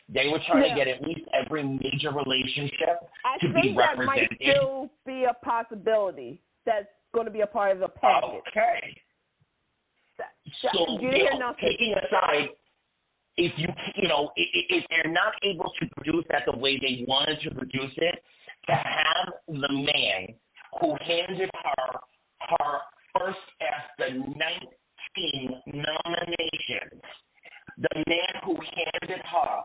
They were trying to get at least every major relationship to be represented. I think that might still be a possibility that's going to be a part of the package. Okay. So, taking aside, if they're not able to produce that the way they wanted to produce it, to have the man who handed her first after 19 nominations, the man who handed her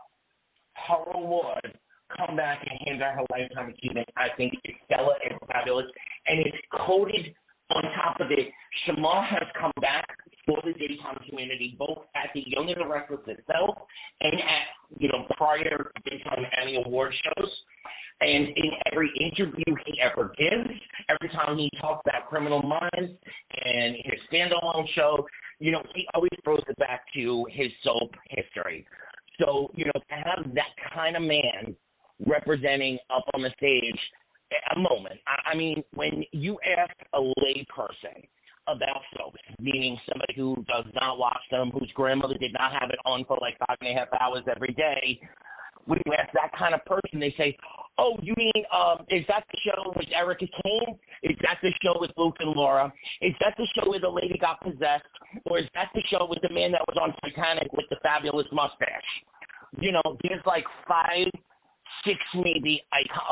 award, come back and hand her Lifetime Achievement, I think it's stellar and fabulous, and it's coded on top of it. Shamar has come back for the daytime community, both at the Young and the Restless itself and at, prior daytime Emmy Award shows. And in every interview he ever gives, every time he talks about Criminal Minds and his standalone show, he always throws it back to his soap history. So, to have that kind of man representing up on the stage a moment. I mean, when you ask a lay person about soaps, meaning somebody who does not watch them, whose grandmother did not have it on for like 5.5 hours every day, when you ask that kind of person, they say, oh, you mean, is that the show with Erica Kane? Is that the show with Luke and Laura? Is that the show where the lady got possessed? Or is that the show with the man that was on Titanic with the fabulous mustache? There's like 5, 6 maybe.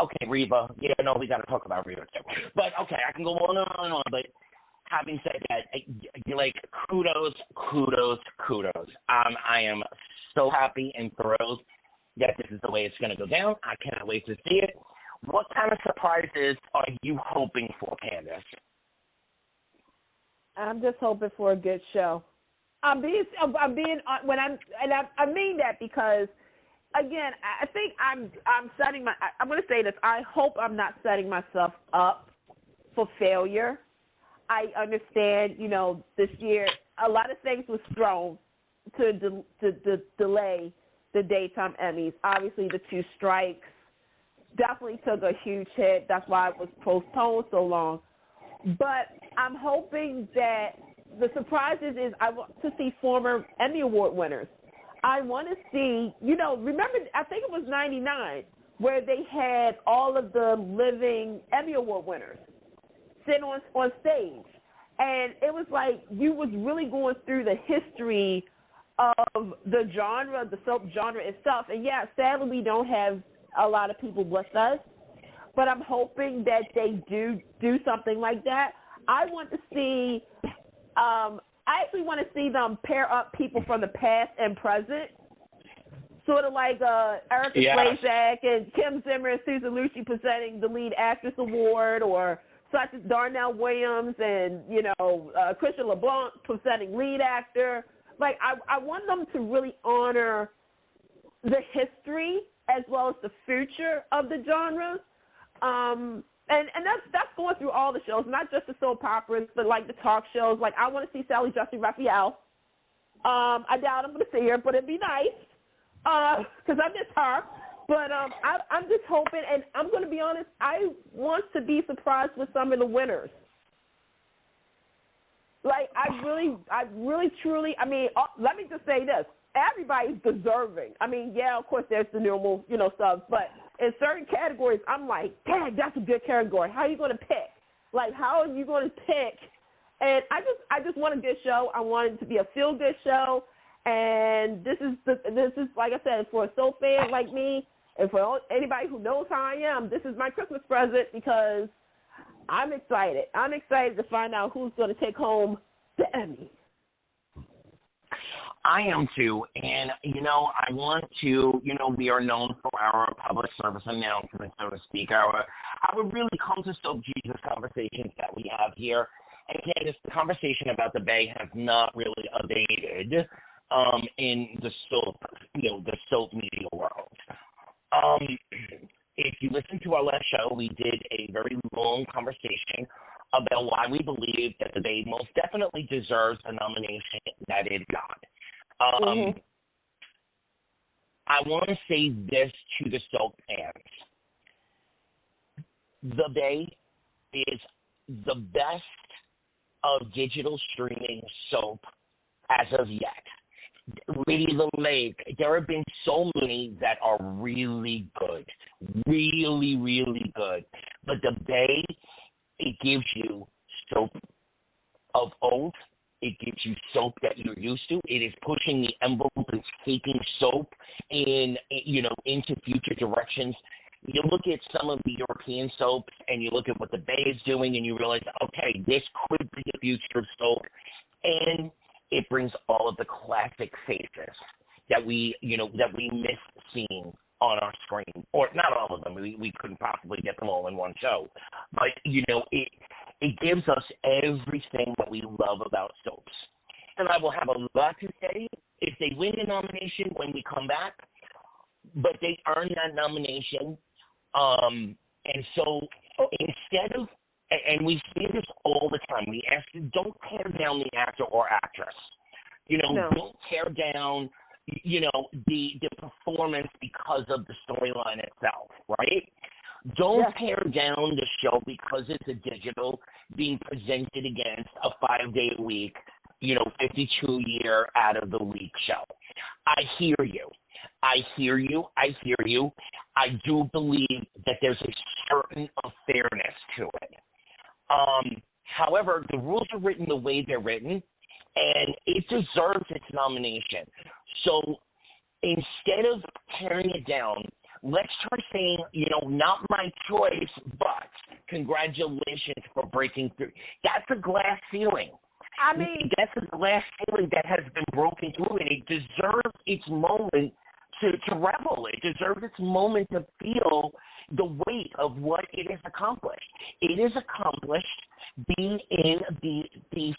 Okay, Reba. Yeah, no, we got to talk about Reba too. But, okay, I can go on and on and on. But having said that, kudos. I am so happy and thrilled that this is the way it's going to go down. I cannot wait to see it. What kind of surprises are you hoping for, Candace? I'm just hoping for a good show. I mean that because, again, I think I'm going to say this. I hope I'm not setting myself up for failure. I understand, this year a lot of things was thrown to delay the daytime Emmys. Obviously, the 2 strikes definitely took a huge hit. That's why it was postponed so long. But I'm hoping that the surprises is I want to see former Emmy Award winners. I want to see, remember, I think it was 99, where they had all of the living Emmy Award winners sit on stage. And it was like you was really going through the history of the genre, the soap genre itself. And, yeah, sadly we don't have a lot of people with us, but I'm hoping that they do something like that. I want to see I actually want to see them pair up people from the past and present, sort of like Erica Slezak and Kim Zimmer and Susan Lucci presenting the Lead Actress Award, or such as Darnell Williams and, Christian LeBlanc presenting Lead Actor. Like, I want them to really honor the history as well as the future of the genres. And that's going through all the shows, not just the soap operas, but like the talk shows. Like, I want to see Sally Jesse Raphael. I doubt I'm going to see her, but it'd be nice because I miss her. But I'm just hoping, and I'm going to be honest, I want to be surprised with some of the winners. Like, I really, truly, I mean, let me just say this. Everybody's deserving. I mean, yeah, of course, there's the normal, subs, but in certain categories, I'm like, dang, that's a good category. How are you going to pick? Like, how are you going to pick? And I just want a good show. I want it to be a feel-good show. And this is like I said, for a soap fan like me, and for anybody who knows how I am, this is my Christmas present because I'm excited. I'm excited to find out who's going to take home the Emmy. I am too, and, I want to, we are known for our public service announcements, so to speak, our really come to soap Jesus conversations that we have here. And Candace, the conversation about the Bay has not really abated in the soap media world. If you listen to our last show, we did a very long conversation about why we believe that the Bay most definitely deserves the nomination that it got. I want to say this to the soap fans. The Bay is the best of digital streaming soap as of yet. Lady the Lake, there have been so many that are really good. Really, really good. But the Bay, it gives you soap of old. It gives you soap that you're used to. It is pushing the envelope and taking soap into future directions. You look at some of the European soaps and you look at what the Bay is doing and you realize, okay, this could be the future of soap. And it brings all of the classic faces that we miss seeing on our screen. Or not all of them. We couldn't possibly get them all in one show. But, it gives us everything that we love about soaps. and I will have a lot to say if they win the nomination when we come back, but they earned that nomination. And so instead of, and we see this all the time, we ask you, don't tear down the actor or actress. Don't tear down, the performance because of the storyline itself, right? Don't tear down the show because it's a digital being presented against a 5-day-a-week, 52-year out-of-the-week show. I hear you. I do believe that there's a certain fairness to it. However, the rules are written the way they're written, and it deserves its nomination. So instead of tearing it down, let's try saying, not my choice, but congratulations for breaking through. That's a glass ceiling. I mean, that's a glass ceiling that has been broken through, and it deserves its moment to revel. It deserves its moment to feel the weight of what it has accomplished. It is accomplished being in the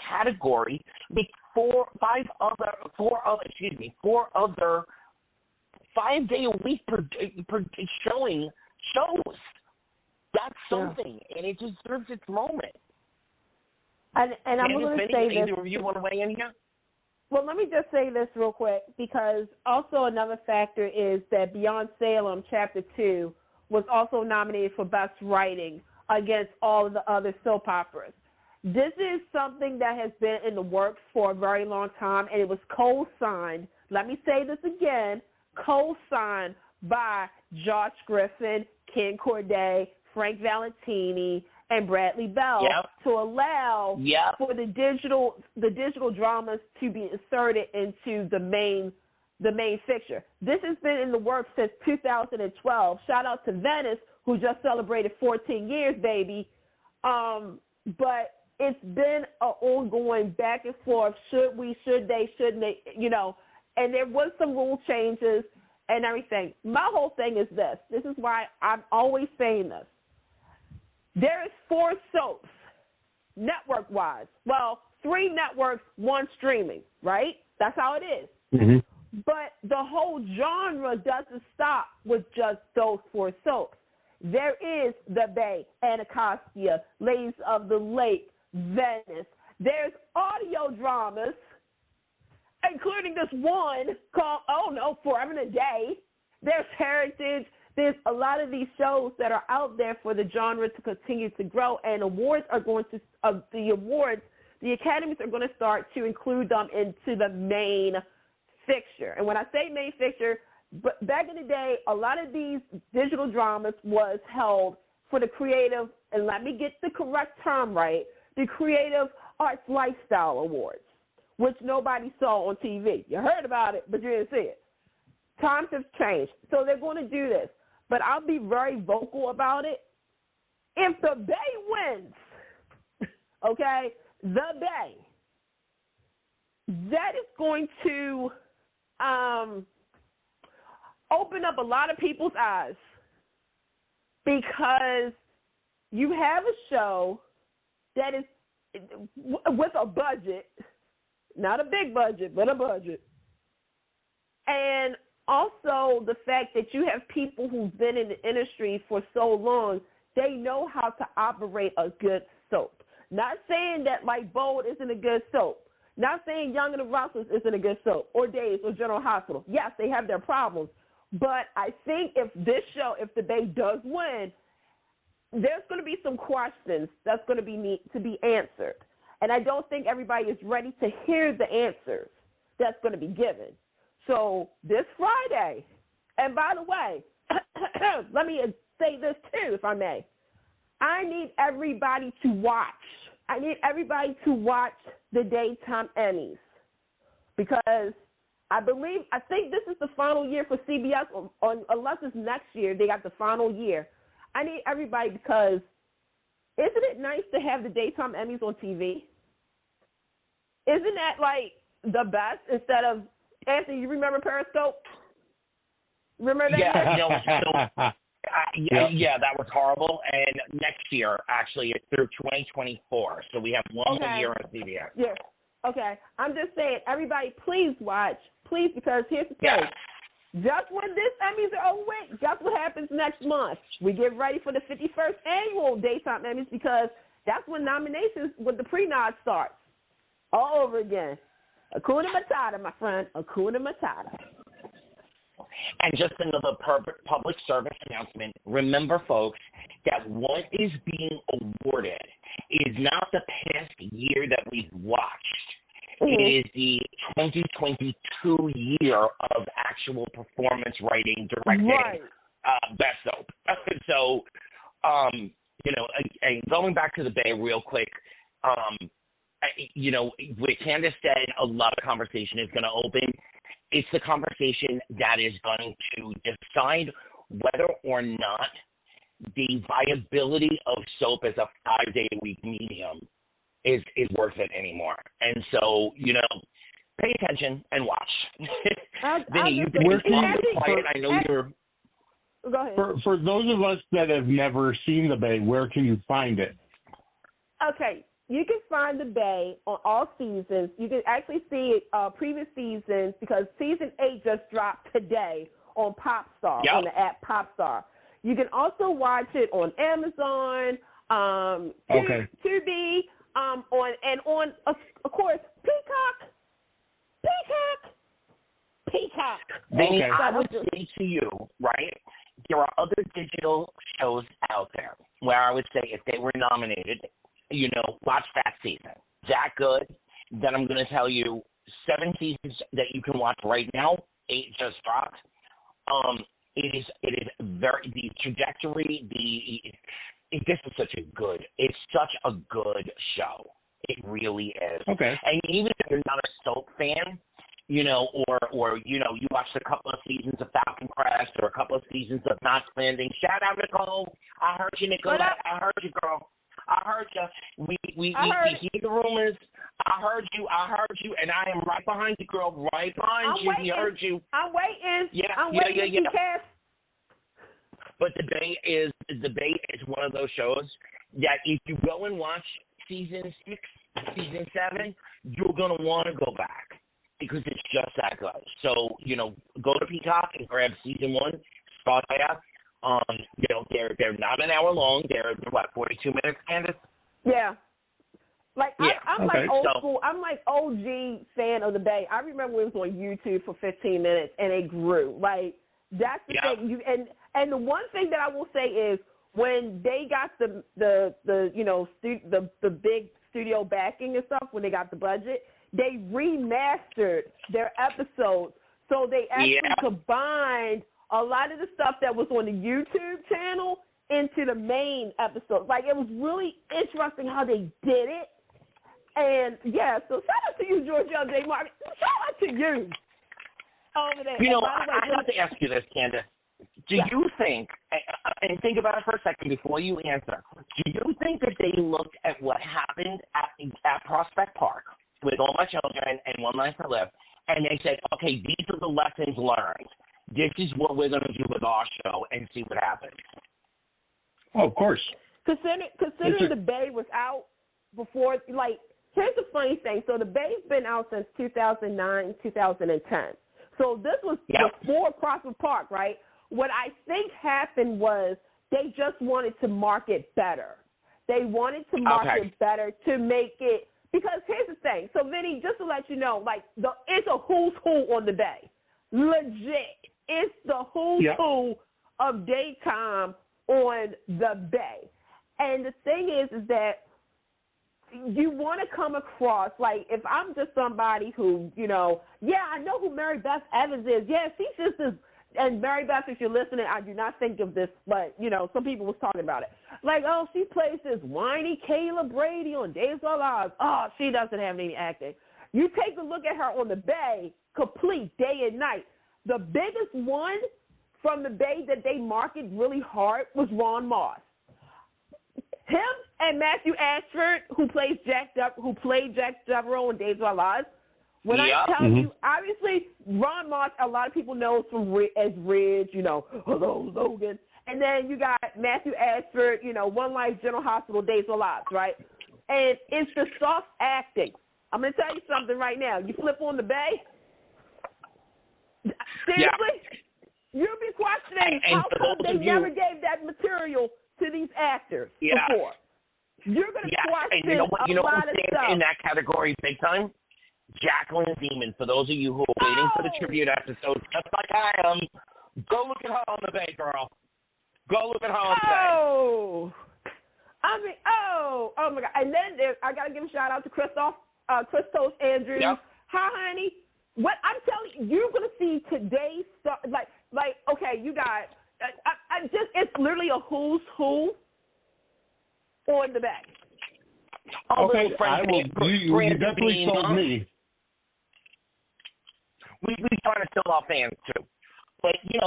category with four other 5-day-a-week showing shows. That's something, and it deserves its moment. And I'm going to say this. Either of you want to weigh in here? Well, let me just say this real quick, because also another factor is that Beyond Salem, Chapter 2, was also nominated for Best Writing against all of the other soap operas. This is something that has been in the works for a very long time, and it was co-signed, let me say this again, co-signed by Josh Griffin, Ken Corday, Frank Valentini, and Bradley Bell to allow for the digital dramas to be inserted into the main fixture. This has been in the works since 2012. Shout out to Venice, who just celebrated 14 years, baby. But it's been an ongoing back and forth. Should we? Should they? Shouldn't they? And there was some rule changes and everything. My whole thing is this. This is why I'm always saying this. There is 4 soaps, network-wise. Well, 3 networks, 1 streaming, right? That's how it is. Mm-hmm. But the whole genre doesn't stop with just those 4 soaps. There is The Bay, Anacostia, Ladies of the Lake, Venice. There's audio dramas, including this one called, Forever and a Day. There's Heritage. There's a lot of these shows that are out there for the genre to continue to grow, and awards are going to the academies are going to start to include them into the main fixture. And when I say main fixture, but back in the day, a lot of these digital dramas was held for the creative, and let me get the correct term right, the Creative Arts Lifestyle Awards, which nobody saw on TV. You heard about it, but you didn't see it. Times have changed, so they're going to do this. But I'll be very vocal about it. If the Bay wins, okay, the Bay, that is going to open up a lot of people's eyes, because you have a show that is with a budget, not a big budget, but a budget, and also the fact that you have people who've been in the industry for so long, they know how to operate a good soap. Not saying that like Bold isn't a good soap. Not saying Young and the Restless isn't a good soap, or Days, or General Hospital. Yes, they have their problems. But I think if this show, if the Bay does win, there's going to be some questions that's going to be answered. And I don't think everybody is ready to hear the answers that's going to be given. So this Friday, and by the way, let me say this too, if I may. I need everybody to watch. I need everybody to watch the Daytime Emmys, because I think this is the final year for CBS, unless it's next year, they got the final year. I need everybody, because isn't it nice to have the Daytime Emmys on TV? Isn't that like the best instead of, Anthony, you remember Periscope? Remember that? Yeah, that was horrible. And next year, actually, it's through 2024. So we have one more year on CBS. Yeah. Okay, I'm just saying, everybody, please watch, please, because here's the thing. Just when this Emmys are over with, guess what happens next month? We get ready for the 51st annual Daytime Emmys because that's when nominations with the pre-nod starts all over again. Hakuna Matata, my friend. Hakuna Matata. And just another public service announcement. Remember, folks, that what is being awarded is not the past year that we've watched. It is the 2022 year of actual performance writing, directing, best soap. So, and going back to the Bay real quick, with Candace said, a lot of conversation is going to open. It's the conversation that is going to decide whether or not the viability of soap as a 5-day-a-week medium is worth it anymore. And so, pay attention and watch. Vinny, you've been quiet. I know you're... Go ahead. For those of us that have never seen the Bay, where can you find it? Okay. You can find the Bay on all seasons. You can actually see previous seasons because season 8 just dropped today on Popstar, on the app Popstar. You can also watch it on Amazon, Tubi, on of course Peacock. Vinny, I would say to you, right? There are other digital shows out there where I would say if they were nominated, watch that season. That good? Then I'm going to tell you 7 seasons that you can watch right now. 8 just dropped. It is very, the trajectory, this is it's such a good show. It really is. Okay. And even if you're not a soap fan, or you watched a couple of seasons of Falcon Crest or a couple of seasons of Knots Landing. Shout out, Nicole. I heard you, Nicole. I heard you, girl. I heard you. We hear the rumors. I heard you, and I am right behind you, girl. Right behind you. Waiting. We heard you. I'm waiting. Yeah. But the Bay is one of those shows that if you go and watch season 6, season 7, you're gonna want to go back because it's just that good. So go to Peacock and grab season 1. Start there. They're not an hour long. They're 42 minutes, Candace? Yeah. I'm like old school. I'm like OG fan of the Bay. I remember it was on YouTube for 15 minutes and it grew. Like that's the thing. And the one thing that I will say is when they got the big studio backing and stuff, when they got the budget, they remastered their episodes. So they actually combined a lot of the stuff that was on the YouTube channel into the main episode. Like, it was really interesting how they did it. And, so shout out to you, Georgia J. Martin. Shout out to you over there. I have to ask you this, Candace. Do you think, and think about it for a second before you answer, do you think that they looked at what happened at Prospect Park with All My Children and One Life to Live, and they said, okay, these are the lessons learned. This is what we're going to do with our show and see what happens. Oh, of course. Considering the Bay was out before, here's the funny thing. So the Bay's been out since 2009, 2010. So this was before Prospect Park, right? What I think happened was they just wanted to market better. They wanted to market better to make it, because here's the thing. So, Vinny, just to let you know, it's a who's who on the Bay. Legit. It's the who's who of daytime on the Bay. And the thing is that you want to come across, if I'm just somebody who, I know who Mary Beth Evans is. Yeah, she's just this, and Mary Beth, if you're listening, I do not think of this, but, some people was talking about it. She plays this whiny Kayla Brady on Days of Our Lives. Oh, she doesn't have any acting. You take a look at her on the Bay, complete day and night. The biggest one from the Bay that they marketed really hard was Ron Moss. Him and Matthew Ashford, who played Jack Devereaux on Days of Our Lives. When I tell you, obviously, Ron Moss, a lot of people know as Ridge, hello, Logan. And then you got Matthew Ashford, One Life, General Hospital, Days of Our Lives, right? And it's the soft acting. I'm going to tell you something right now. You flip on the Bay, seriously, you'll be questioning how come they never gave that material to these actors before. You're going to question a lot of stuff. In that category big time? Jacqueline Demon, for those of you who are waiting for the tribute episode, just like I am, go look at her on the Bay, girl. Go look at her on the Bay. Oh my God. And then I got to give a shout out to Christos Andrews. Yep. Hi, honey. What I'm telling you, you're going to see today's stuff. Like, okay, you got, it's literally a who's who on the Bay. Okay, you definitely sold me. We try to fill our fans too, but we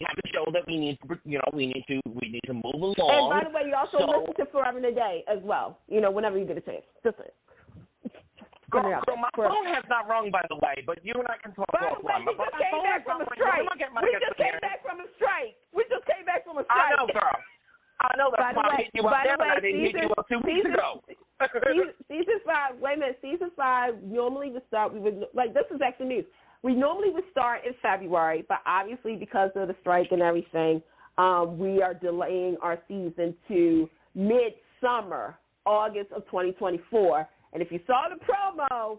have a show that we need to move along. And by the way, you also listen to Forever and a Day as well. Whenever you get a chance, just girl, my phone has not rung, by the way, but you and I can talk offline. We just came back from a strike. We just came back from a strike. I know, girl. I know that. I hit you up there, but I didn't hit you up 2 weeks ago. Season 5. Wait a minute. Season 5 normally would start. This is actually news. We normally would start in February, but obviously because of the strike and everything, we are delaying our season to mid-summer, August of 2024. And if you saw the promo,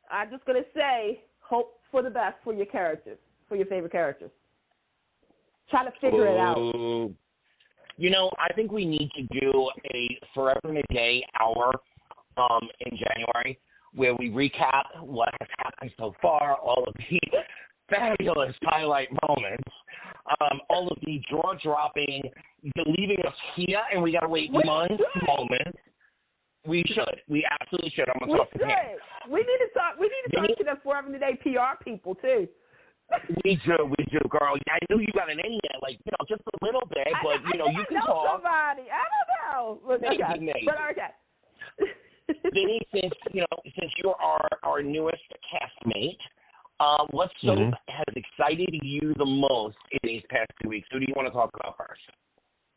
I'm just going to say, hope for the best for your characters, for your favorite characters. Try to figure it out. I think we need to do a Forever and a Day hour in January where we recap what has happened so far, all of the fabulous highlight moments, all of the jaw-dropping, leaving us here and we got to wait months moments. We should. We absolutely should. I'm going to talk to him. We need to talk to the Forever and a Day PR people, too. We do, girl. I knew you got an in there, just a little bit, but, you can talk. Somebody. I don't know. But okay. Vinny, since you're our newest castmate, what soap has excited you the most in these past 2 weeks? Who do you want to talk about first?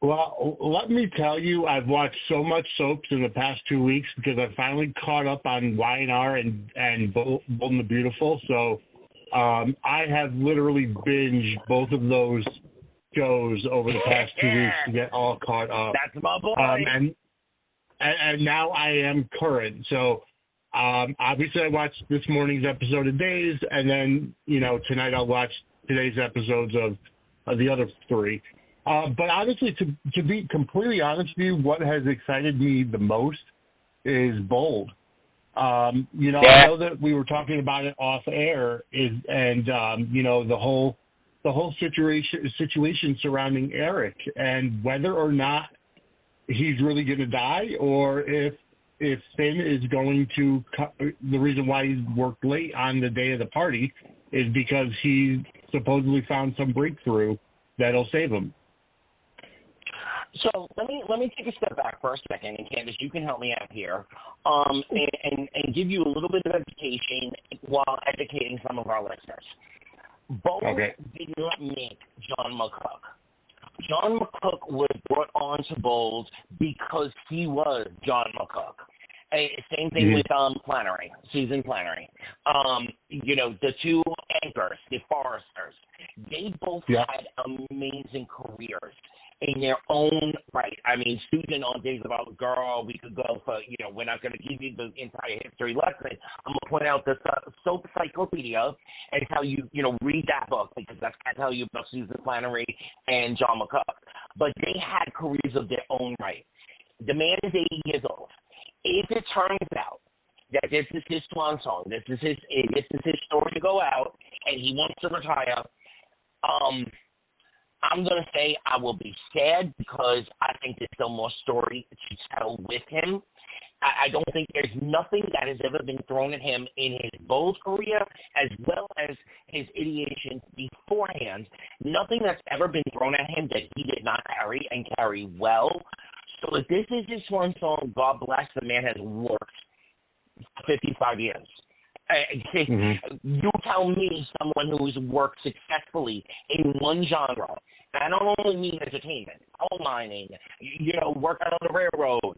Well, let me tell you, I've watched so much soaps in the past 2 weeks because I finally caught up on Y&R and Bold and the Beautiful, so I have literally binged both of those shows over the past 2 weeks to get all caught up. That's my boy. And now I am current. So obviously I watched this morning's episode of Days, and then tonight I'll watch today's episodes of the other 3. But honestly, to be completely honest with you, what has excited me the most is Bold. I know that we were talking about it off air, the whole situation surrounding Eric and whether or not he's really going to die, or if Finn is going to. The reason why he's worked late on the day of the party is because he supposedly found some breakthrough that'll save him. So let me take a step back for a second, and Candace, you can help me out here, and give you a little bit of education while educating some of our listeners. Bold did not make John McCook. John McCook was brought on to Bold because he was John McCook. Same thing with Flannery, Susan Flannery. The 2 anchors, the Forresters, they both had amazing careers in their own right. I mean, Susan on Days About a Girl, we could go for, we're not going to give you the entire history lesson. I'm going to point out the Soap Cyclopedia and tell you, read that book, because that's going to tell you about Susan Flannery and John McCook. But they had careers of their own right. The man is 80 years old. If it turns out that this is his swan song, this is his story to go out, and he wants to retire, I'm going to say I will be sad because I think there's still more story to tell with him. I don't think there's nothing that has ever been thrown at him in his Bold career as well as his ideation beforehand. Nothing that's ever been thrown at him that he did not carry and carry well. So if this is his swan song, God bless, the man has worked 55 years. You tell me someone who's worked successfully in one genre. I don't only mean entertainment, coal mining, working on the railroad,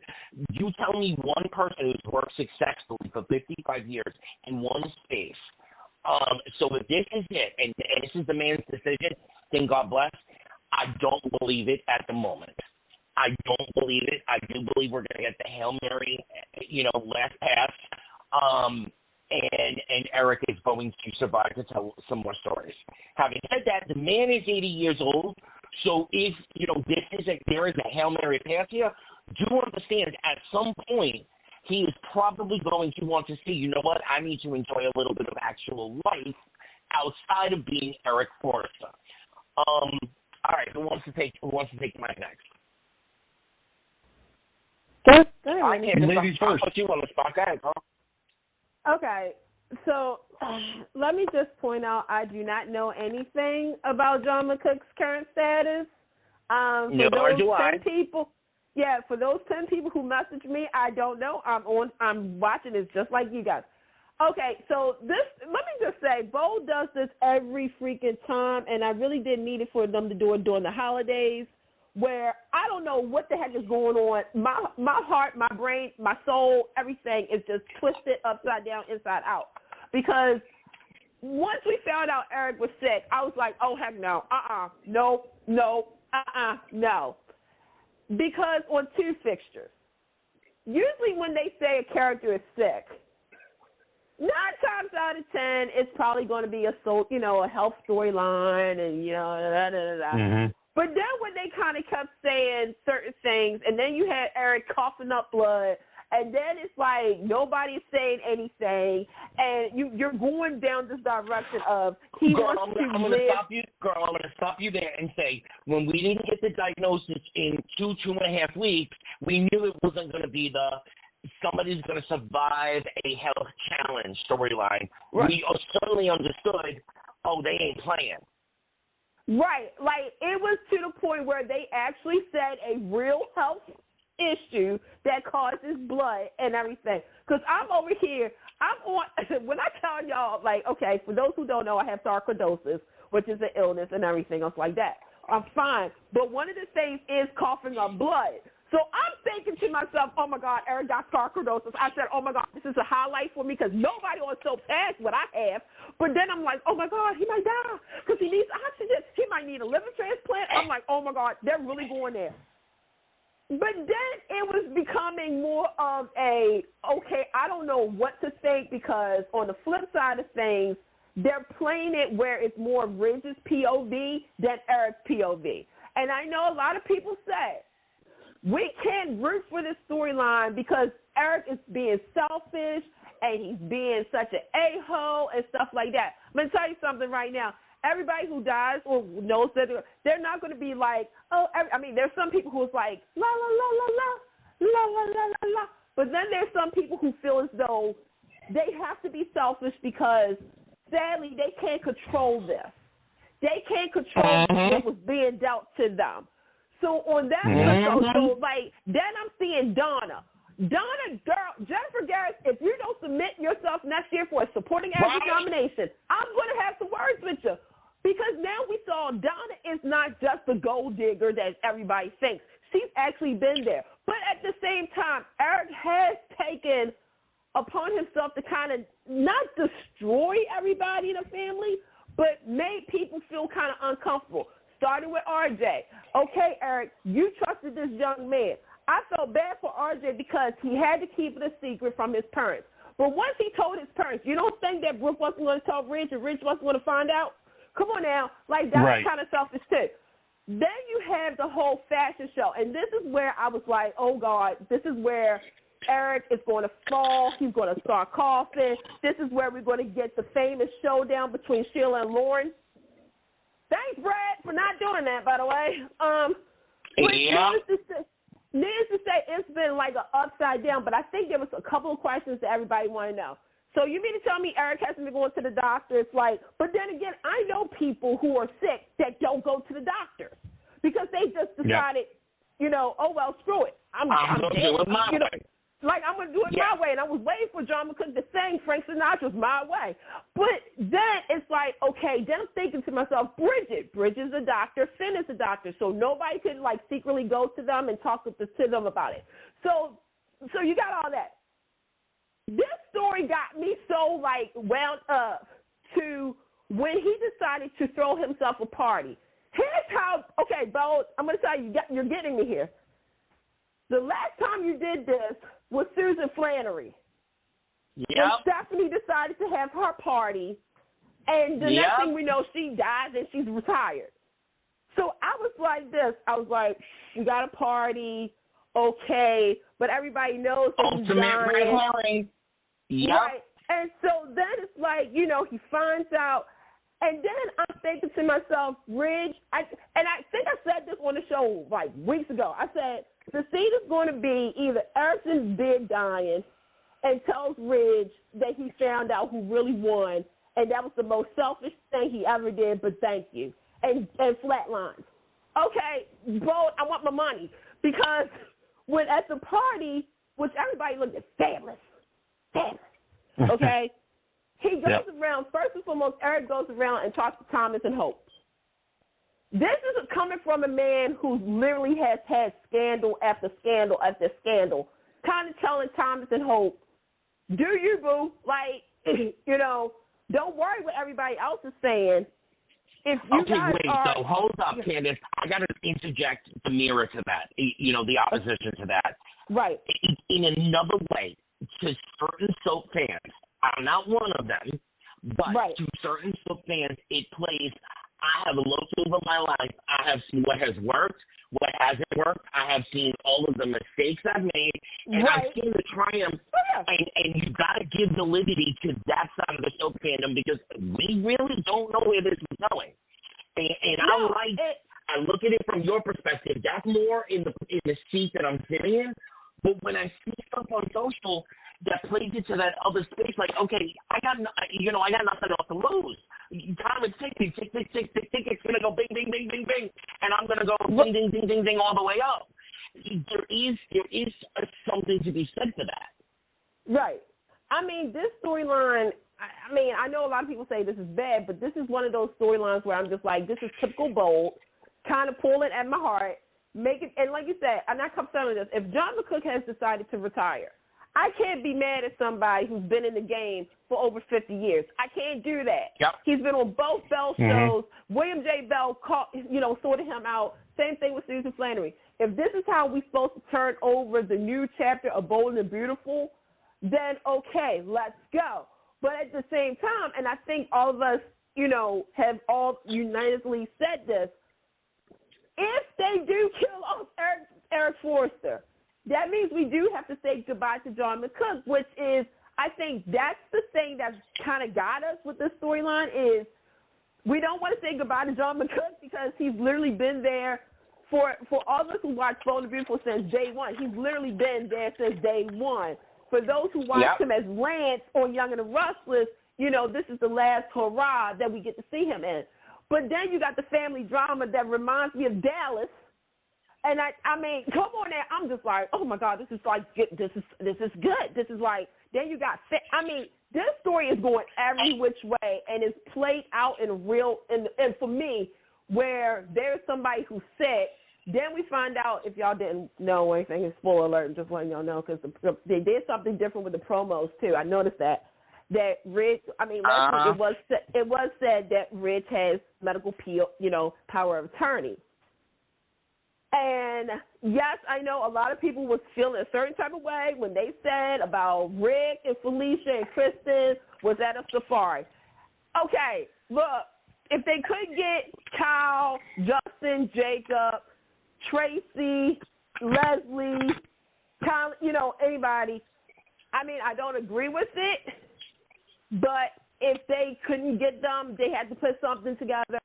You tell me one person who's worked successfully for 55 years in one space. So if this is it, and this is the man's decision, then God bless. I don't believe it at the moment. I don't believe it. I do believe we're going to get the Hail Mary, last pass. And Eric is going to survive to tell some more stories. Having said that, the man is 80 years old. So if, there is a Hail Mary pass here, do understand at some point he is probably going to want to see, you know what, I need to enjoy a little bit of actual life outside of being Eric Forrester. All right, who wants to take the mic next? Go ahead, ladies first. I'll put you on the spot. Go ahead, Carl. Okay, so let me just point out I do not know anything about John McCook's current status. Nor do I. For those 10 people who messaged me, I don't know. I'm watching this just like you guys. Okay, so let me just say, Bo does this every freaking time, and I really didn't need it for them to do it during the holidays, where I don't know what the heck is going on. My heart, my brain, my soul, everything is just twisted upside down, inside out. Because once we found out Eric was sick, I was like, oh, heck no. No. Because on two fixtures, usually when they say a character is sick, 9 times out of 10, it's probably going to be a health storyline and, Mm-hmm. But then when they kind of kept saying certain things, and then you had Eric coughing up blood, and then it's like nobody's saying anything, and you're going down this direction of he wants to live. I'm going to stop you there and say, when we didn't get the diagnosis in 2.5 weeks, we knew it wasn't going to be somebody's going to survive a health challenge storyline. Right. We certainly understood, they ain't playing. Right. Like, it was to the point where they actually said a real health issue that causes blood and everything. Because I'm over here, when I tell y'all, like, okay, for those who don't know, I have sarcoidosis, which is an illness and everything else like that. I'm fine. But one of the things is coughing up blood. So I'm thinking to myself, oh, my God, Eric got sarcoidosis. I said, oh, my God, this is a highlight for me because nobody on soap has what I have. But then I'm like, oh, my God, he might die because he needs oxygen. He might need a liver transplant. I'm like, oh, my God, they're really going there. But then it was becoming more of I don't know what to think because on the flip side of things, they're playing it where it's more Ridge's POV than Eric's POV. And I know a lot of people say, we can't root for this storyline because Eric is being selfish and he's being such an a-hole and stuff like that. I'm going to tell you something right now. Everybody who dies or knows that they're not going to be like, there's some people who's like, la, la, la, la, la, la, la, la, la, la. But then there's some people who feel as though they have to be selfish because, sadly, they can't control this. They can't control what was being dealt to them. So on that episode, then I'm seeing Donna, girl, Jennifer Garrett, if you don't submit yourself next year for a supporting actress nomination, I'm going to have some words with you. Because now we saw Donna is not just the gold digger that everybody thinks. She's actually been there. But at the same time, Eric has taken upon himself to kind of not destroy everybody in the family, but made people feel kind of uncomfortable. Starting with RJ. Okay, Eric, you trusted this young man. I felt bad for RJ because he had to keep it a secret from his parents. But once he told his parents, you don't think that Brooke wasn't going to tell Ridge and Ridge wasn't going to find out? Come on now. Like, that's right. Kind of selfish, too. Then you have the whole fashion show. And this is where I was like, oh, God, this is where Eric is going to fall. He's going to start coughing. This is where we're going to get the famous showdown between Sheila and Lauren. Thanks, Brad, for not doing that, by the way. Needless to say, it's been like an upside down, but I think there was a couple of questions that everybody want to know. So you mean to tell me Eric hasn't been going to the doctor? It's like, but then again, I know people who are sick that don't go to the doctor because they just decided, oh, well, screw it. I'm going to do it my way. Like, I'm going to do it my way. And I was waiting for John McCook to sing Frank Sinatra's My Way. But then it's like, okay, then I'm thinking to myself, Bridget's a doctor, Finn is a doctor. So nobody could, secretly go to them and talk to them about it. So so you got all that. This story got me so, like, wound up to when he decided to throw himself a party. Here's how, okay, Bo, I'm going to tell you, you're getting me here. The last time you did this was Susan Flannery. Yep. When Stephanie decided to have her party, and the next thing we know, she dies and she's retired. So I was like this. I was like, you got a party, okay, but everybody knows that he's dying. Yep. Right. And so then it's like, you know, he finds out. And then I'm thinking to myself, Ridge, I think I said this on the show like weeks ago. I said, the scene is going to be either Erickson's bid dying and tells Ridge that he found out who really won, and that was the most selfish thing he ever did, but thank you, and flatlines. Okay, Bo, I want my money. Because when at the party, which everybody looked at, fabulous, okay? He goes around, first and foremost, Eric goes around and talks to Thomas and Hope. This is coming from a man who literally has had scandal after scandal after scandal, kind of telling Thomas and Hope, do you, boo? Like, you know, don't worry what everybody else is saying. If you guys so hold up, Candace. I got to interject the mirror to that, you know, the opposition to that. Right. In another way, to certain soap fans, I'm not one of them, but to certain soap fans, it plays, I have looked over my life. I have seen what has worked, what hasn't worked. I have seen all of the mistakes I've made, and I've seen the triumph. And you've got to give validity to that side of the soap fandom because we really don't know where this is going. And I look at it from your perspective. That's more in the seat that I'm sitting in. But when I see stuff on social that plays into that other space, like, okay, I got nothing else to lose. Thomas, take it's gonna go bing, bing, bing, bing, bing, and I'm gonna go ding, ding, ding, ding, ding all the way up. There is something to be said for that. Right. I mean, this storyline. I mean, I know a lot of people say this is bad, but this is one of those storylines where I'm just like, this is typical Bold, kind of pulling at my heart, make it. And like you said, and I kept telling this: if John McCook has decided to retire, I can't be mad at somebody who's been in the game for over 50 years. I can't do that. Yep. He's been on both Bell shows. William J. Bell sorted him out. Same thing with Susan Flannery. If this is how we're supposed to turn over the new chapter of Bold and Beautiful, then okay, let's go. But at the same time, and I think all of us, you know, have all unitedly said this, if they do kill off Eric Forrester, that means we do have to say goodbye to John McCook, which is, I think that's the thing that's kind of got us with this storyline is we don't want to say goodbye to John McCook because he's literally been there for all of us who watch Bold and Beautiful since day one. He's literally been there since day one. For those who watch him as Lance on Young and the Restless, you know, this is the last hurrah that we get to see him in. But then you got the family drama that reminds me of Dallas. And I mean, come on now. I'm just like, oh my God, this is like, this is good. This is like, then you got, I mean, this story is going every which way and it's played out in real, and for me, where there's somebody who said, then we find out, if y'all didn't know anything, it's spoiler alert, just letting y'all know, because they did something different with the promos too. I noticed that Rich, I mean, it was said that Rich has medical power of attorney. And yes, I know a lot of people was feeling a certain type of way when they said about Rick and Felicia and Kristen was at a safari. Okay, look, if they could get Kyle, Justin, Jacob, Tracy, Leslie, Kyle, anybody, I mean, I don't agree with it, but if they couldn't get them, they had to put something together.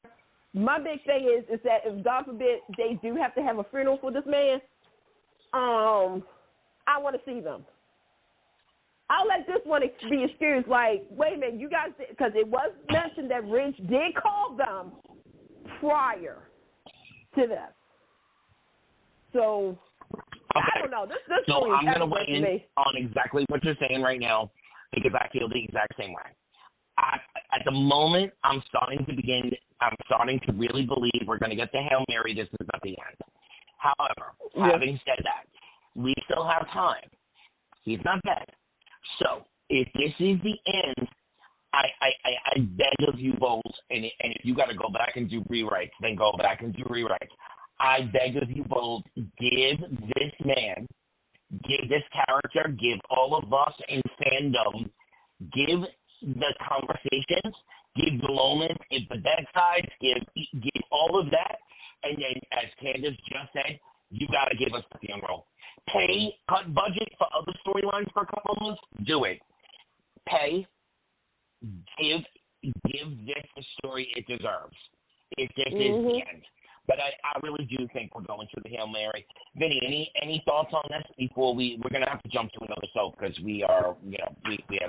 My big thing is that if, God forbid, they do have to have a funeral for this man, I want to see them. I'll let this one be excused. Like, wait a minute, you guys, because it was mentioned that Rich did call them prior to this. So, I don't know. This so I'm going to weigh in on exactly what you're saying right now because I feel the exact same way. At the moment, I'm starting to really believe we're going to get the Hail Mary. This is at the end. However, having said that, we still have time. He's not dead. So if this is the end, I beg of you both, and if you got to go back and do rewrites, then go back and do rewrites. I beg of you both, give this man, give this character, give all of us in fandom, give the conversations, give the moments, give the bedsides, give all of that, and then, as Candace just said, you got to give us the funeral. Cut budget for other storylines for a couple of months, do it. Give this the story it deserves. If this is the end. But I really do think we're going to the Hail Mary. Vinny, any thoughts on this before we're going to have to jump to another soap because we are, we have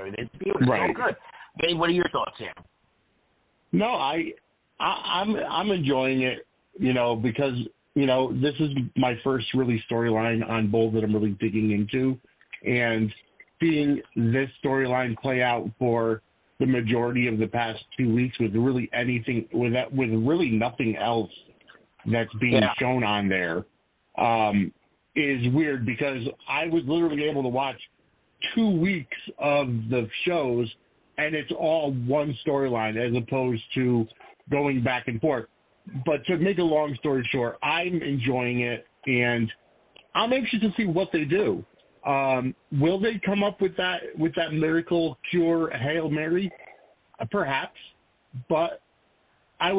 it. It's beautiful. Right. So good. Vinny, what are your thoughts here? No, I'm enjoying it, because, this is my first really storyline on Bowl that I'm really digging into. And seeing this storyline play out for the majority of the past 2 weeks with really nothing else that's being shown on there is weird because I was literally able to watch 2 weeks of the shows and it's all one storyline as opposed to going back and forth. But to make a long story short, I'm enjoying it and I'm anxious to see what they do. Will they come up with that miracle cure Hail Mary? Perhaps, but I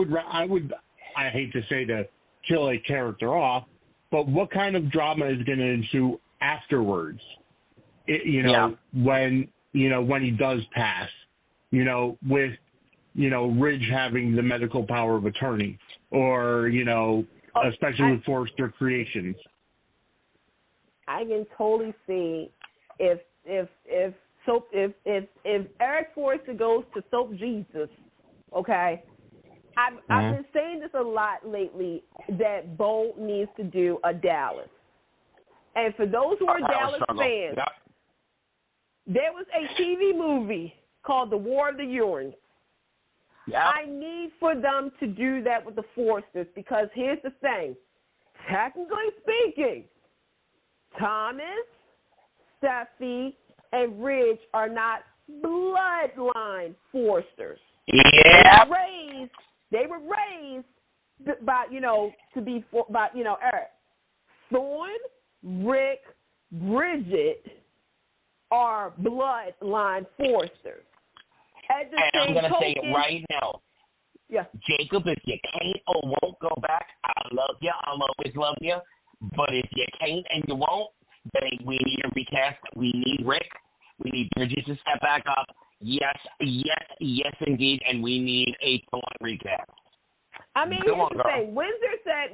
hate to say to kill a character off, but what kind of drama is going to ensue afterwards? When he does pass, with Ridge having the medical power of attorney, or especially with Forrester Creations. I can totally see if Eric Forrester goes to Soap Jesus, okay. I've been saying this a lot lately that Bolt needs to do a Dallas. And for those who are Dallas fans, there was a TV movie called The War of the Urines. Yep. I need for them to do that with the Forsters because here's the thing. Technically speaking, Thomas, Steffi, and Ridge are not bloodline Forsters. Yeah. They were raised by, Eric. Thorne, Rick, Bridget are bloodline Forsters. And I'm going to say it right now. Yeah. Jacob, if you can't or won't go back, I love you. I'll always love you. But if you can't and you won't, then we need a recast. We need Rick. We need Bridget to step back up. Yes, indeed. And we need a full recast. I mean, here's the thing.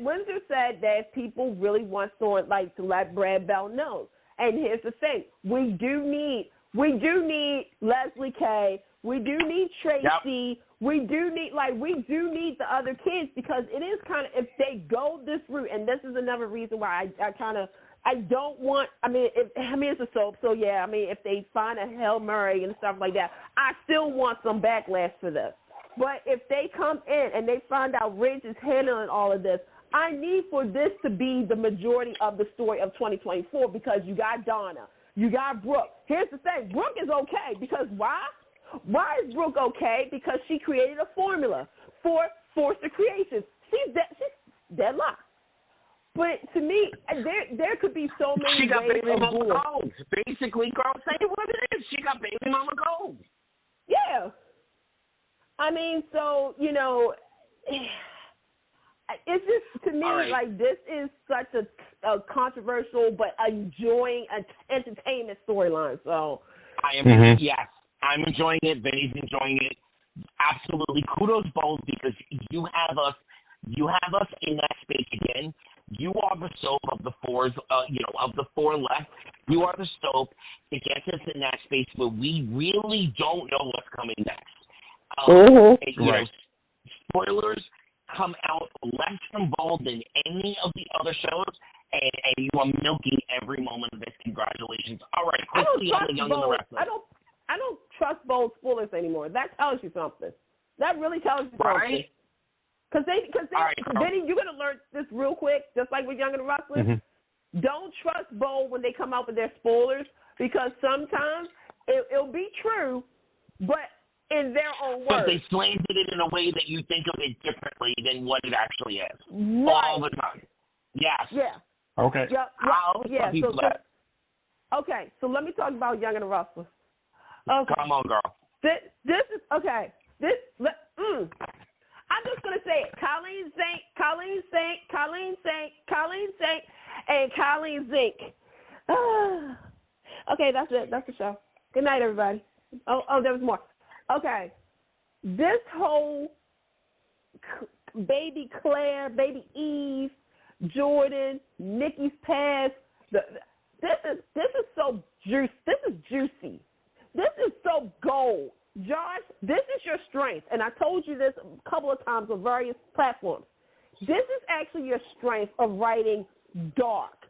Windsor said that people really want Thorne to let Brad Bell know. And here's the thing. We do need Leslie Kay. We do need Tracy. Yep. We do need the other kids because it is kind of, if they go this route, and this is another reason why I don't want, it's a soap, so yeah, if they find a Hail Mary and stuff like that, I still want some backlash for this. But if they come in and they find out Ridge is handling all of this, I need for this to be the majority of the story of 2024 because you got Donna, you got Brooke. Here's the thing, Brooke is okay because why? Why is Brooke okay? Because she created a formula for Forrester Creations. She's deadlocked. But to me, there could be so many ways. She got baby mama gold. Basically, girl, say what it is. She got baby mama gold. Yeah. It's just, to me, this is such a controversial but enjoying entertainment storyline. So I'm enjoying it. Vinny's enjoying it. Absolutely. Kudos both because you have us in that space again. You are the soap of the fours, of the four left. You are the soap that gets us in that space where we really don't know what's coming next. Spoilers come out less involved than any of the other shows, and you are milking every moment of this. Congratulations. All right, quickly on the Young and the Restless. I don't trust bold spoilers anymore. That tells you something. That really tells you something. Right? Because Vinny, you're going to learn this real quick, just like with Young and the Restless. Mm-hmm. Don't trust bold when they come out with their spoilers because sometimes it'll be true, but in their own words. But they slanted it in a way that you think of it differently than what it actually is. Right. All the time. Yes. Yeah. Okay. Yeah. Okay, so let me talk about Young and the Restless. Okay. Come on, girl. This is okay. I'm just gonna say it. Colleen Zink, and Colleen Zink. Okay, that's it. That's the show. Good night, everybody. Oh, there was more. Okay, this whole baby Claire, baby Eve, Jordan, Nikki's past. This is so juicy. This is juicy. This is so gold. Josh, this is your strength, and I told you this a couple of times on various platforms. This is actually your strength of writing dark,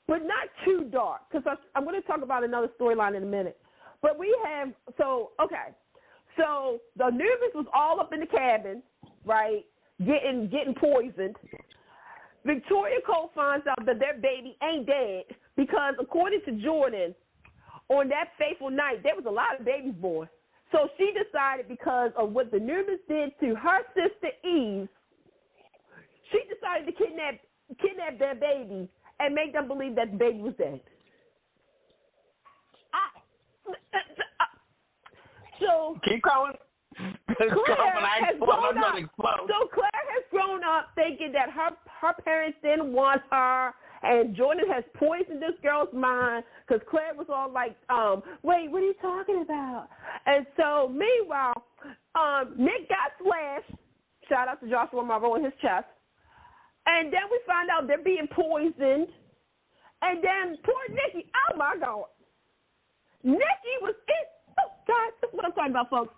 but not too dark, because I'm going to talk about another storyline in a minute. But we have, so the Anubis was all up in the cabin, right, getting poisoned. Victoria Cole finds out that their baby ain't dead because, according to Jordan, on that fateful night, there was a lot of babies born. So she decided, because of what the Anubis did to her sister Eve, she decided to kidnap their baby and make them believe that the baby was dead. So keep going. Claire has grown up thinking that her parents didn't want her, and Jordan has poisoned this girl's mind because Claire was all like, wait, what are you talking about? And so, meanwhile, Nick got slashed. Shout out to Joshua Marvel in his chest. And then we find out they're being poisoned. And then poor Nikki, oh my God. Nikki was oh God, that's what I'm talking about, folks.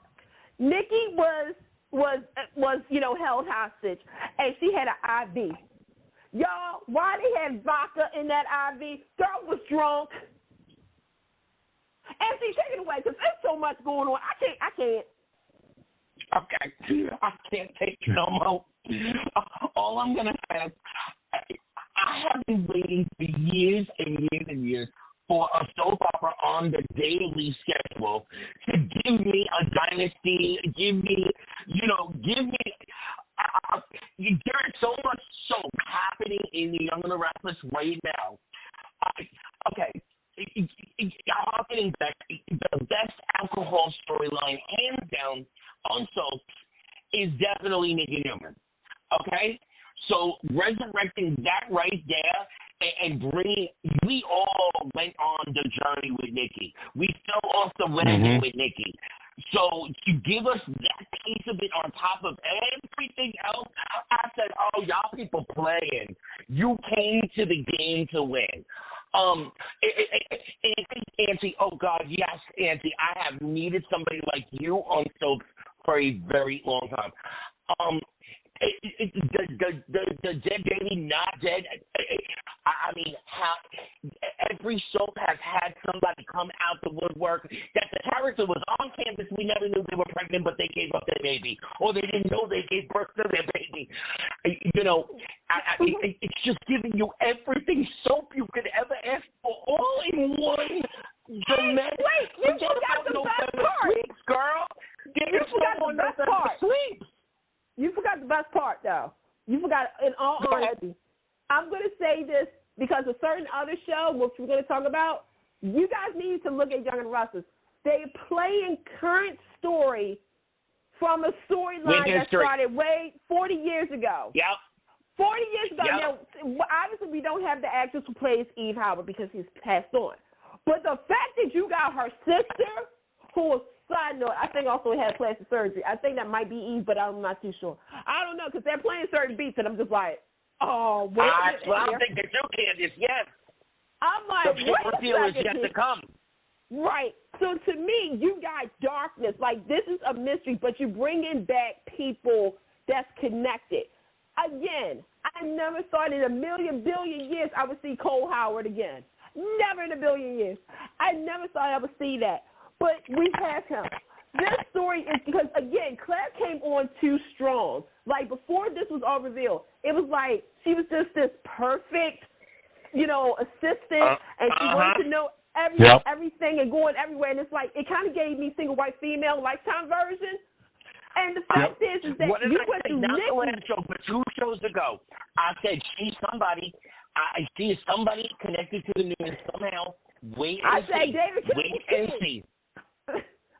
Nikki was held hostage, and she had an IV. Y'all, why they had vodka in that IV? Girl was drunk. And see, take it away, because there's so much going on. I can't. Okay, I can't take it no more. All I'm gonna say is, I have been waiting for years and years and years for a soap opera on the daily schedule to give me a dynasty, there's so much soap happening in the Young and the Restless right now. Harkening back, the best alcohol storyline, hands down, on soap, is definitely Nicky Newman. Okay? So resurrecting that right there and bringing, we all went on the journey with Nikki. We fell off the wagon with Nikki. So to give us that piece of it on top of everything else, I said, oh, y'all people playing. You came to the game to win. Auntie, oh God, yes, Auntie, I have needed somebody like you on soap for a very long time. The dead baby not dead. I mean, every soap has had somebody come out the woodwork that the character was on campus. We never knew they were pregnant, but they gave up their baby, or they didn't know they gave birth to their baby. It's just giving you everything soap you could ever ask for, all in one. Wait, you forgot the best part, sweeps, girl. You forgot the best part. Sweeps. You forgot the best part, though. You forgot, in all honesty. I'm going to say this because a certain other show, which we're going to talk about, you guys need to look at Young and Restless. They're playing current story from a storyline that started 40 years ago. Yep. 40 years ago. Yep. Now, obviously, we don't have the actress who plays Eve Howard because he's passed on. But the fact that you got her sister, who was, side note, I think also had plastic surgery. I think that might be Eve, but I'm not too sure. I don't know, because they're playing certain beats, and I'm just like, oh, wait a minute. I don't think they do, Candace, yes. I'm like, the reveal is yet to come. Right. So to me, you got darkness. Like, this is a mystery, but you bring in back people that's connected. Again, I never thought in a billion years I would see Cole Howard again. Never in a billion years. I never thought I would see that. But we have him. This story is because, again, Claire came on too strong. Like, before this was all revealed, it was like she was just this perfect, assistant, and she wanted to know everything and going everywhere. And it's like, it kind of gave me single white female lifetime version. And the fact is that what did you I went say? through Not Nikki. the last show, but 2 shows ago. I said she's somebody. She is somebody connected to the news somehow. Wait and see. David Kimball Wait and see.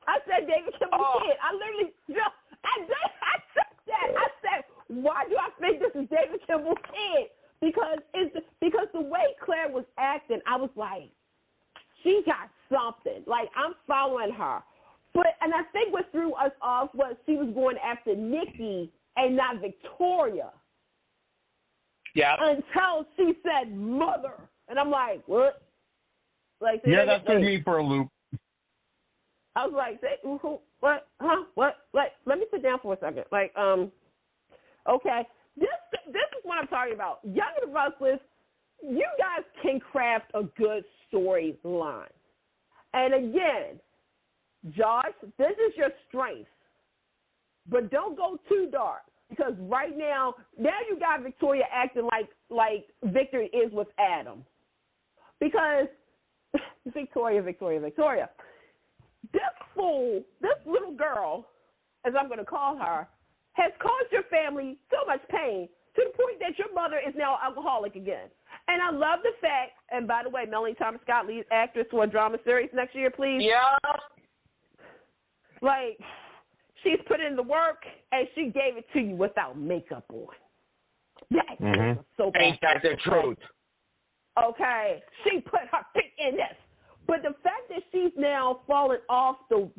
I said David Kimball kid. I literally, I said that. I said, why do I think this is David Kimball's kid? Because the way Claire was acting, I was like, she got something. Like, I'm following her. And I think what threw us off was she was going after Nikki and not Victoria. Yeah. Until she said mother. And I'm like, what? Like, that threw me for a loop. I was like, what? Huh? What? Like, let me sit down for a second. Like, okay. This is what I'm talking about. Young and the Restless, you guys can craft a good storyline. And again, Josh, this is your strength. But don't go too dark. Because right now you got Victoria acting like Victor is with Adam. Because Victoria. This fool, this little girl, as I'm going to call her, has caused your family so much pain to the point that your mother is now alcoholic again. And I love the fact, and by the way, Melanie Thomas Scott, lead actress for a drama series next year, please. Yeah. Like, she's put in the work, and she gave it to you without makeup on. That is so bad. Ain't that the truth? Okay. She put her feet in this. But the fact that she's now fallen off the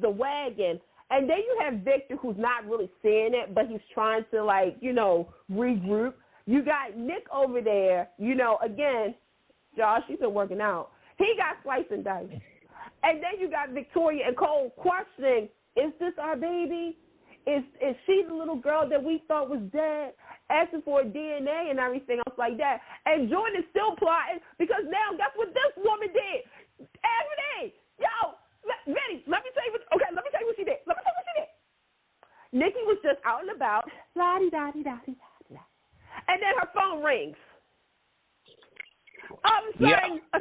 wagon, and then you have Victor who's not really seeing it, but he's trying to, regroup. You got Nick over there, again, Josh, he's been working out. He got sliced and diced. And then you got Victoria and Cole questioning, is this our baby? Is she the little girl that we thought was dead? Asking for DNA and everything else like that. And Jordan is still plotting because now guess what this woman did? Every day. Yo, Vinny, let me tell you what she did. Nikki was just out and about, la-di-da-di-da-di-da-di-da. And then her phone rings. All of a sudden, a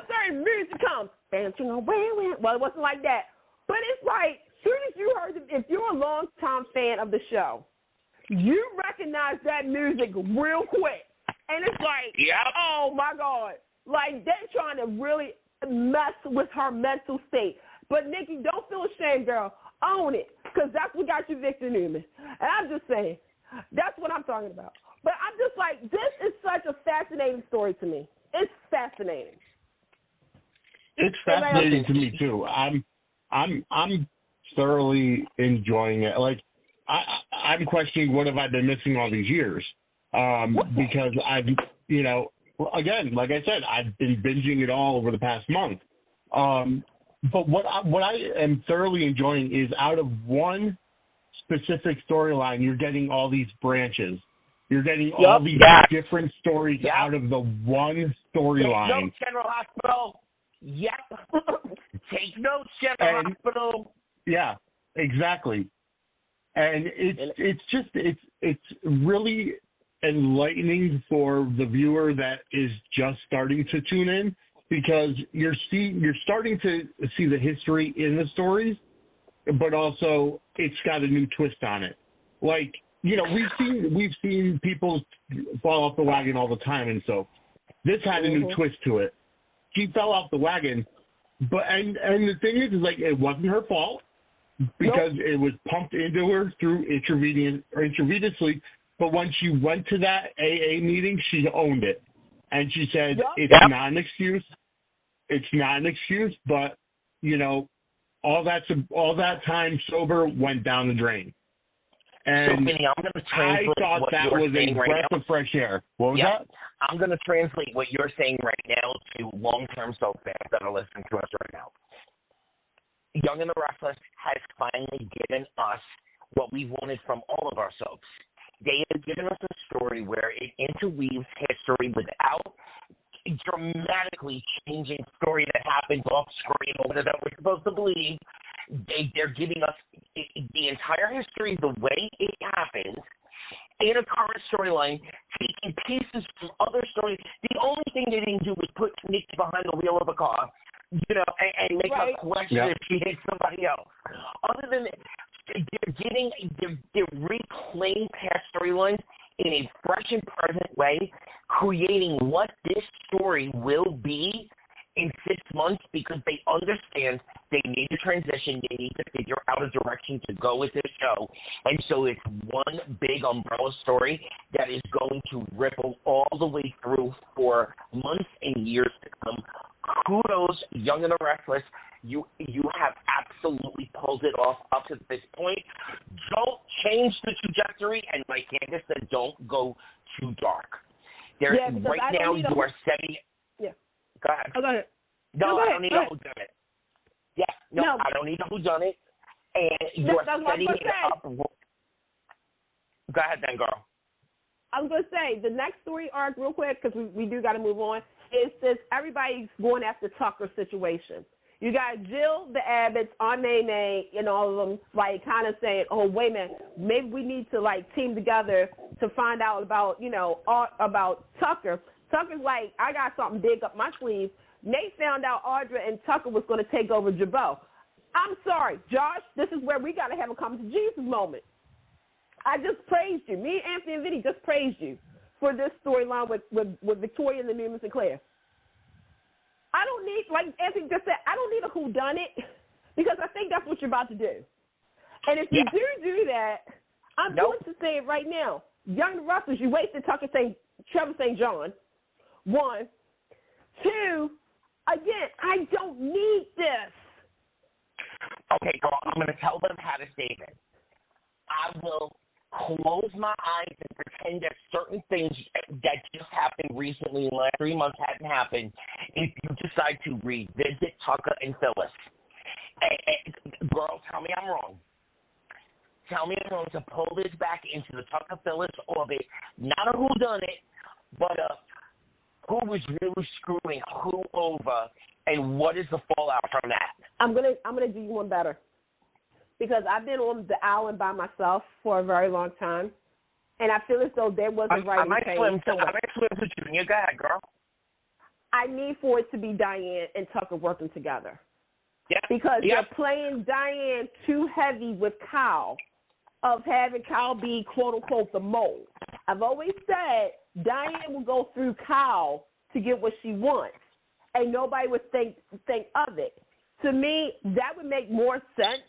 certain music comes. Well, it wasn't like that. But it's like, soon as you heard it, if you're a long-time fan of the show, you recognize that music real quick. And it's like, oh, my God. Like, they're trying to really mess with her mental state. But, Nikki, don't feel ashamed, girl. Own it, because that's what got you Victor Newman. And I'm just saying, that's what I'm talking about. But I'm just like, this is such a fascinating story to me. It's fascinating. It's fascinating to me, too. I'm thoroughly enjoying it. Like, I'm questioning what have I been missing all these years, because I've, again, like I said, I've been binging it all over the past month. But what I am thoroughly enjoying is out of one specific storyline, you're getting all these branches. You're getting all these different stories out of the one storyline. Take notes, General Hospital. Yep. Take notes, General Hospital. Yeah, exactly. And it's really enlightening for the viewer that is just starting to tune in, because you're starting to see the history in the stories, but also it's got a new twist on it. Like, we've seen people fall off the wagon all the time, and so this had a new twist to it. She fell off the wagon, but and the thing is like, it wasn't her fault, because it was pumped into her through intravenously. But when she went to that AA meeting, she owned it, and she said it's not an excuse. It's not an excuse, but all that time sober went down the drain. And so, Vinny, I'm going to translate I thought what that you're was saying a right breath now. of fresh air. What was that? I'm going to translate what you're saying right now to long-term soap fans that are listening to us right now. Young and the Restless has finally given us what we wanted from all of our soaps. They have given us a story where it interweaves history without dramatically changing story that happens off screen or whatever we're supposed to believe. They're giving us the entire history the way it happens in a current storyline, taking pieces from other stories. The only thing they didn't do was put Nick behind the wheel of a car, and make Right. her question if she hit somebody else. Other than that, they're reclaiming past storylines in a fresh and present way, creating what this story will be in 6 months because they understand they need to transition, they need to figure out a direction to go with this show. And so it's one big umbrella story that is going to ripple all the way through for months and years to come. Kudos, Young and the Restless. You have absolutely pulled it off up to this point. Don't change the trajectory, and like Candace said, don't go too dark. Right now you are setting. Yeah. Go ahead. Oh, go ahead. No, go I ahead. don't need a whodunit. Yeah, no, I don't need a whodunit. And you're setting it up. Go ahead, then, girl. I was going to say, the next story arc, real quick, because we do got to move on, is this everybody's going after Tucker situation. You got Jill, the Abbotts, Aunt Nene, and all of them, like, kind of saying, oh, wait a minute, maybe we need to, like, team together to find out about, about Tucker. Tucker's like, I got something big up my sleeve. Nate found out Audra and Tucker was going to take over Jabot. I'm sorry, Josh, this is where we got to have a come to Jesus moment. I just praised you. Me, Anthony, and Vinny just praised you for this storyline with Victoria and the Newmans and Claire. I don't need, like Anthony just said, I don't need a whodunit because I think that's what you're about to do. And if you do that, I'm going to say it right now. Young Rustlers, you wasted Trevor St. John. 1. 2, again, I don't need this. Okay, girl, I'm going to tell them how to save it. I will close my eyes and pretend that certain things that just happened recently in the last 3 months hadn't happened if you decide to revisit Tucker and Phyllis. Girl, tell me I'm wrong. Tell me I'm wrong to pull this back into the Tucker Phyllis orbit. Not a whodunit, but a who was really screwing who over, and what is the fallout from that? I'm gonna do you one better, because I've been on the island by myself for a very long time, and I feel as though there wasn't right. I might swim with you. Go ahead, girl. I need for it to be Diane and Tucker working together. Yeah. Because they're playing Diane too heavy with Kyle, of having Kyle be quote unquote the mole. I've always said Diane will go through Kyle to get what she wants, and nobody would think of it. To me, that would make more sense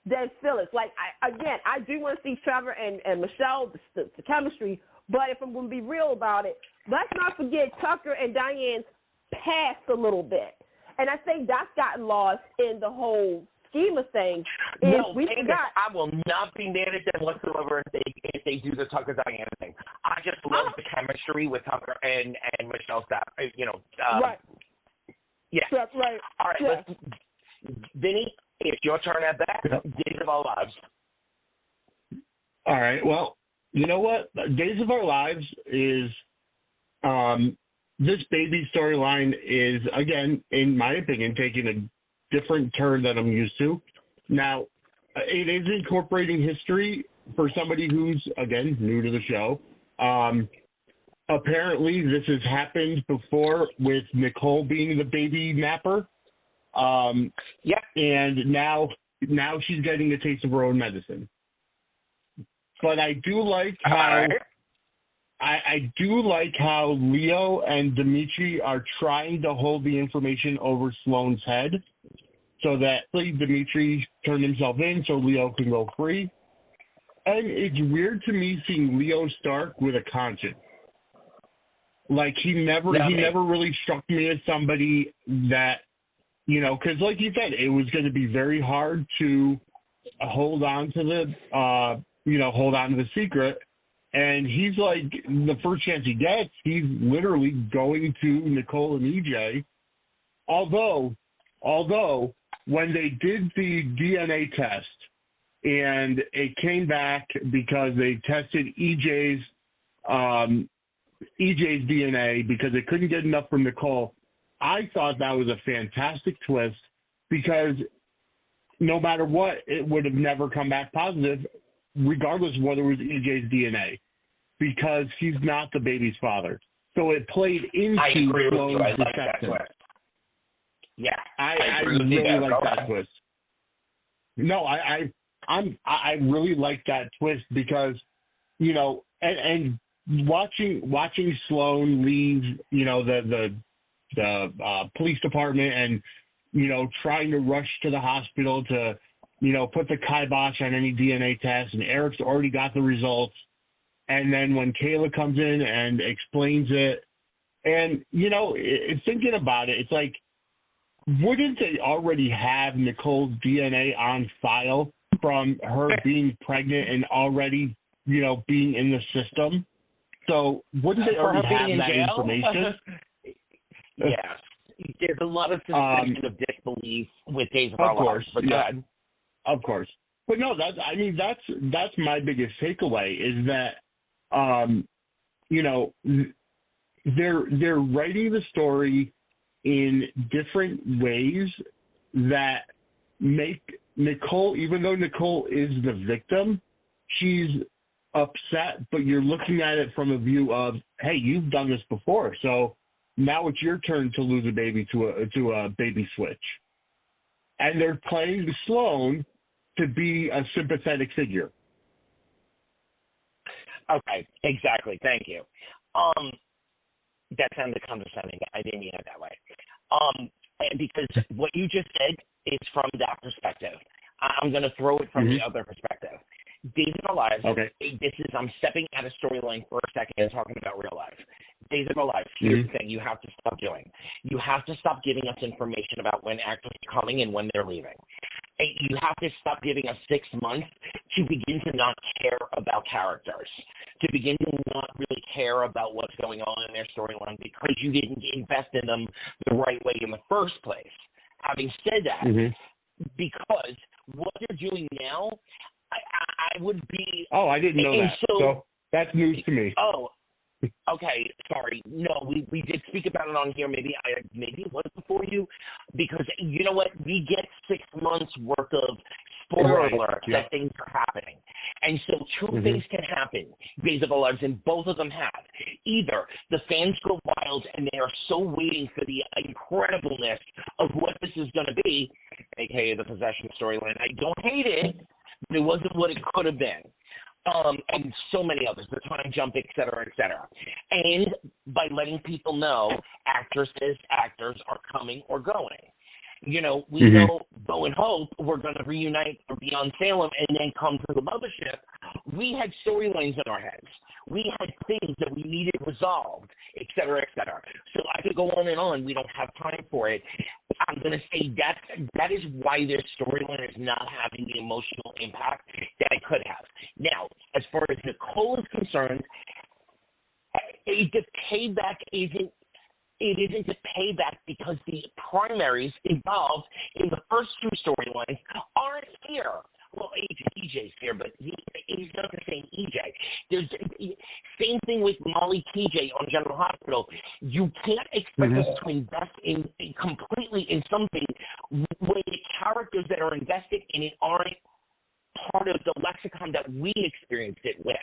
than Phyllis. Like, I do want to see Trevor and Michelle, the chemistry, but if I'm going to be real about it, let's not forget Tucker and Diane's past a little bit. And I think that's gotten lost in the whole scheme of things. I will not be mad at them whatsoever if they do the Tucker Diana thing. I just love the chemistry with Tucker and Michelle Staff. Right. Yeah. Right. All right. Yeah. Vinny, it's your turn at bat. Days of Our Lives. All right. Well, you know what? Days of Our Lives is this baby storyline is, again, in my opinion, taking a different turn than I'm used to. Now, it is incorporating history for somebody who's, again, new to the show. Apparently, this has happened before with Nicole being the baby napper. And now she's getting a taste of her own medicine. But I do like how I do like how Leo and Dimitri are trying to hold the information over Sloane's head, so that Dimitri turned himself in so Leo can go free. And it's weird to me seeing Leo Stark with a conscience. Like, he never really struck me as somebody that, because like you said, it was going to be very hard to hold on to the secret. And he's like, the first chance he gets, he's literally going to Nicole and EJ. Although when they did the DNA test and it came back because they tested EJ's DNA because they couldn't get enough from Nicole, I thought that was a fantastic twist, because no matter what, it would have never come back positive, regardless of whether it was EJ's DNA, because he's not the baby's father. So it played into Sloane's deception. Yeah, I really like that twist. No, I really like that twist because, you know, and watching Sloane leave, you know, the police department and, you know, trying to rush to the hospital to, you know, put the kibosh on any DNA test, and Eric's already got the results. And then when Kayla comes in and explains it, and, you know, thinking about it, it's like, wouldn't they already have Nicole's DNA on file from her being pregnant and already, you know, being in the system? So wouldn't they already have that information? Yes. There's a lot of suspension of disbelief with Days of Our Lives. But of course. But no, that's my biggest takeaway is that, you know, they're writing the story in different ways that make Nicole, even though Nicole is the victim, she's upset, but you're looking at it from a view of, hey, you've done this before, so now it's your turn to lose a baby to a baby switch. And they're playing Sloane to be a sympathetic figure. Okay, exactly. Thank you. That sounded condescending. I didn't mean it that way. And because what you just said is from that perspective. I'm going to throw it from the other perspective. Days of Our Lives, I'm stepping out of storyline for a second and talking about real life. Days of Our Lives, here's the thing you have to stop doing. You have to stop giving us information about when actors are coming and when they're leaving. And you have to stop giving us 6 months to begin to not care about characters, to begin to not really care about what's going on in their storyline because you didn't invest in them the right way in the first place. Having said that, because what they're doing now, I would be... Oh, I didn't know that. So that's news to me. Oh, okay. Sorry. No, we did speak about it on here. Maybe it was before you, because you know what? We get 6 months worth of spoiler alerts that things are happening. And so two things can happen, Days of Our Lives, and both of them have. Either the fans go wild and they are so waiting for the incredibleness of what this is going to be, aka the possession storyline. I don't hate it, but it wasn't what it could have been. And so many others, the time jump, et cetera, et cetera. And by letting people know actors are coming or going. You know, we know Bo and Hope were going to reunite for Beyond Salem and then come to the mothership. We had storylines in our heads. We had things that we needed resolved, et cetera, et cetera. So I could go on and on. We don't have time for it. I'm going to say that is why their storyline is not having the emotional impact that it could have. Now, as far as Nicole is concerned, the payback isn't a payback because the primaries involved in the first two storylines aren't here. Well, EJ's here, but he's not the same EJ. There's same thing with Molly TJ on General Hospital. You can't expect us to invest in completely in something when the characters that are invested in it aren't part of the lexicon that we experienced it with.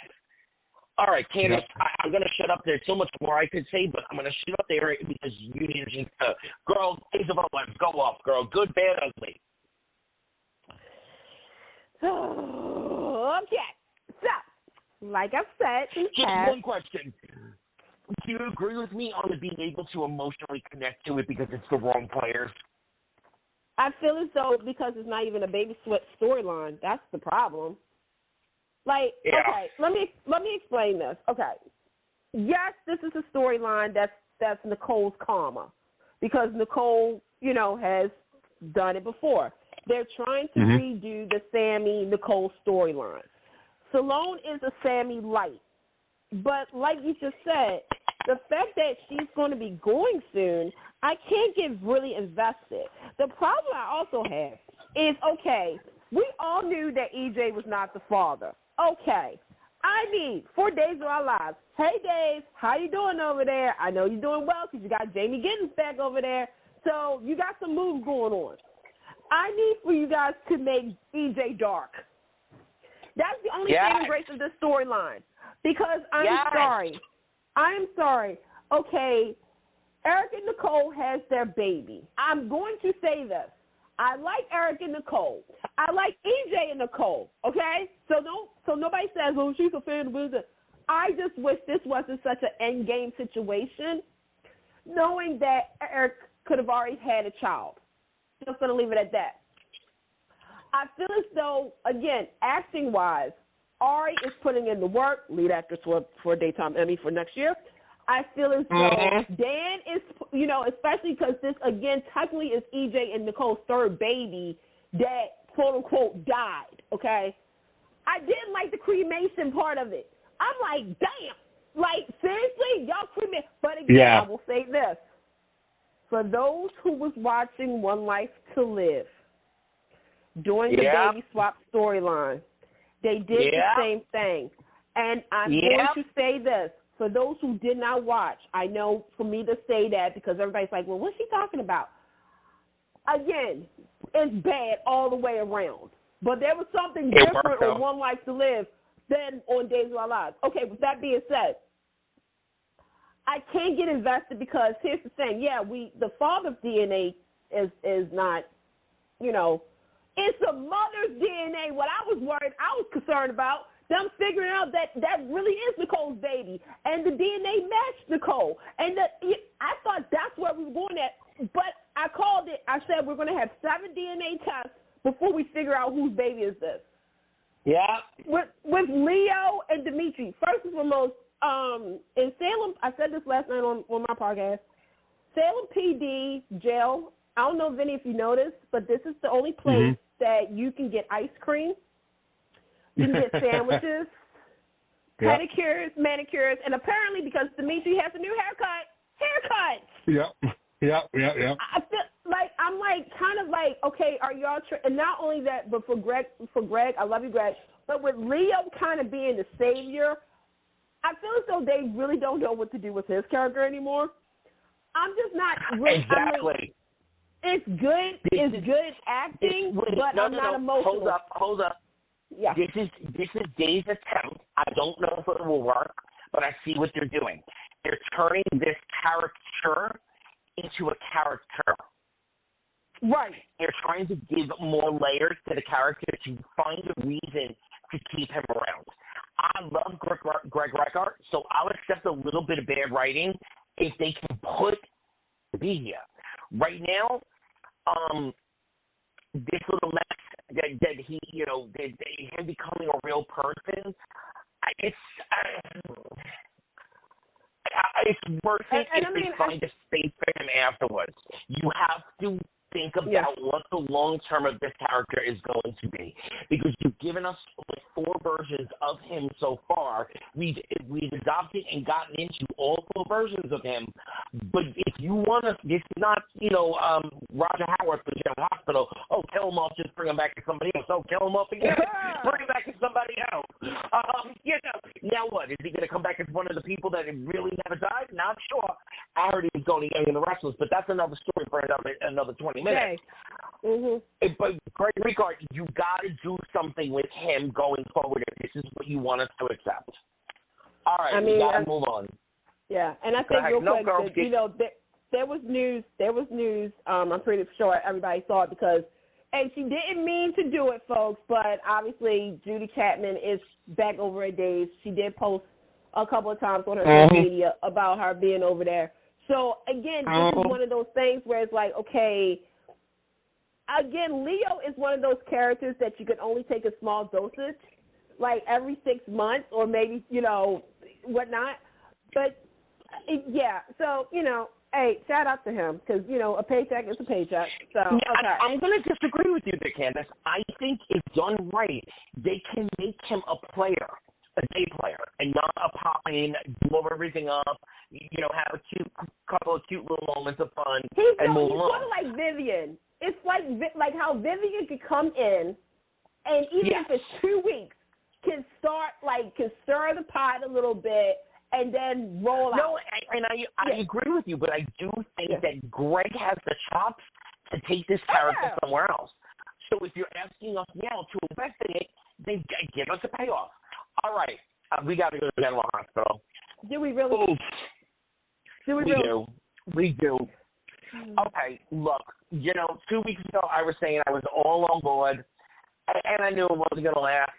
All right, Candace, I'm going to shut up. There's so much more I could say, but I'm going to shut up there because you need to. Girl, Days of Our Lives, go off, girl. Good, bad, ugly. Okay. So, like I said, just one question. Do you agree with me on being able to emotionally connect to it because it's the wrong players? I feel as though because it's not even a baby sweat storyline, that's the problem. Like, okay, let me explain this. Okay, yes, this is a storyline that's Nicole's karma because Nicole, you know, has done it before. They're trying to redo the Sammy Nicole storyline. Sloane is a Sammy light, but like you just said, the fact that she's going to be going soon, I can't get really invested. The problem I also have is, okay, we all knew that EJ was not the father. Okay, I need 4 Days of Our Lives. Hey, Dave, how you doing over there? I know you're doing well because you got Jamie Giddens back over there, so you got some moves going on. I need for you guys to make EJ dark. That's the only saving grace of this storyline because I'm sorry. Okay, Eric and Nicole has their baby. I'm going to say this. I like Eric and Nicole. I like EJ and Nicole, okay? So nobody says, oh, she's a fan of Blizzard. I just wish this wasn't such an end game situation, knowing that Eric could have already had a child. Just going to leave it at that. I feel as though, again, acting-wise, Ari is putting in the work, lead actress for a Daytime Emmy for next year. I feel as though Dan is, especially because this, again, technically is EJ and Nicole's third baby that, quote-unquote, died, okay? I didn't like the cremation part of it. I'm like, damn. Like, seriously? Y'all cremate. But again, I will say this. For those who was watching One Life to Live during the baby swap storyline, they did the same thing. And I'm going to say this. For those who did not watch, I know for me to say that because everybody's like, well, what's she talking about? Again, it's bad all the way around. But there was something different on One Life to Live than on Days of Our Lives. Okay, with that being said, I can't get invested because here's the thing. Yeah, the father's DNA is not, it's the mother's DNA. What I was concerned about, them figuring out that really is Nicole's baby, and the DNA matched Nicole. And I thought that's where we were going at, but I called it. I said we're going to have 7 DNA tests before we figure out whose baby is this. Yeah. With Leo and Dimitri, first and foremost, in Salem, I said this last night on my podcast, Salem PD jail, I don't know, Vinny, if you noticed, but this is the only place that you can get ice cream. You can get sandwiches, pedicures, manicures, and apparently because Dimitri has a new haircuts. Yep. I feel like I'm kind of like, okay, are y'all? And not only that, but for Greg, I love you, Greg. But with Leo kind of being the savior, I feel as though they really don't know what to do with his character anymore. I'm just not really. Exactly. It's good. It's good acting, but I'm not emotional. Hold up. Yeah. This is Dave's attempt. I don't know if it will work, but I see what they're doing. They're turning this character into a character. Right. They're trying to give more layers to the character to find a reason to keep him around. I love Greg Reichardt, so I'll accept a little bit of bad writing if they can be here. Right now, this little mess that he, him becoming a real person, it's worth it if they find a space for him afterwards. You have to think about what the long term of this character is going to be, because you've given us 4 versions of him so far. We've adopted and gotten into all 4 versions of him. But if you want to, this is not Roger Howard for General Hospital. Oh, kill him off, just bring him back to somebody else. Oh, kill him off again, bring him back to somebody else. Now what? Is he going to come back as one of the people that really never died? Not sure. I heard he was going to Young and the Restless, but that's another story for another 20 minutes. Okay. But Greg Reichardt, you got to do something with him going forward if this is what you want us to accept. All right, we got to move on. Yeah, and I think real quick, there was news. I'm pretty sure everybody saw it because, and she didn't mean to do it, folks. But obviously, Judy Chapman is back over at Days. She did post a couple of times on her social media about her being over there. So again, this is one of those things where it's like, okay. Again, Leo is one of those characters that you can only take a small dosage, like every 6 months or maybe, whatnot. But, so, hey, shout out to him because, a paycheck is a paycheck. So, okay. I'm going to disagree with you there, Candace. I think if done right, they can make him a day player, and not a pop in, blow everything up, have a couple of cute little moments of fun, and move on. He's sort of like Vivian. It's like how Vivian could come in, and even if it's 2 weeks, can stir the pot a little bit and then roll out. No, and I agree with you, but I do think that Greg has the chops to take this character somewhere else. So if you're asking us now to invest in it, then give us a payoff. All right, we got to go to General Hospital. Do we really? Oof. Do we really? We do. Okay, look, 2 weeks ago I was saying I was all on board, and I knew it wasn't going to last.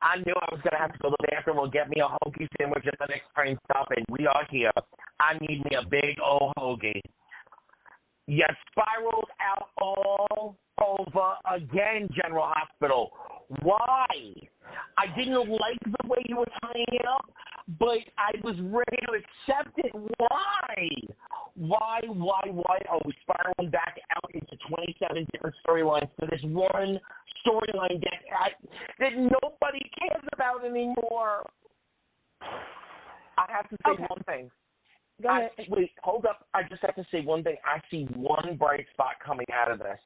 I knew I was going to have to go to the bathroom or get me a hoagie sandwich at the next train stop, and we are here. I need me a big old hoagie. You spiraled out all over again, General Hospital. Why? I didn't like the way you were tying it up, but I was ready to accept it. Why? Why? Oh, spiraling back out into 27 different storylines for this one storyline that nobody cares about anymore. I have to say one thing. Go ahead. Wait, hold up. I just have to say one thing. I see one bright spot coming out of this.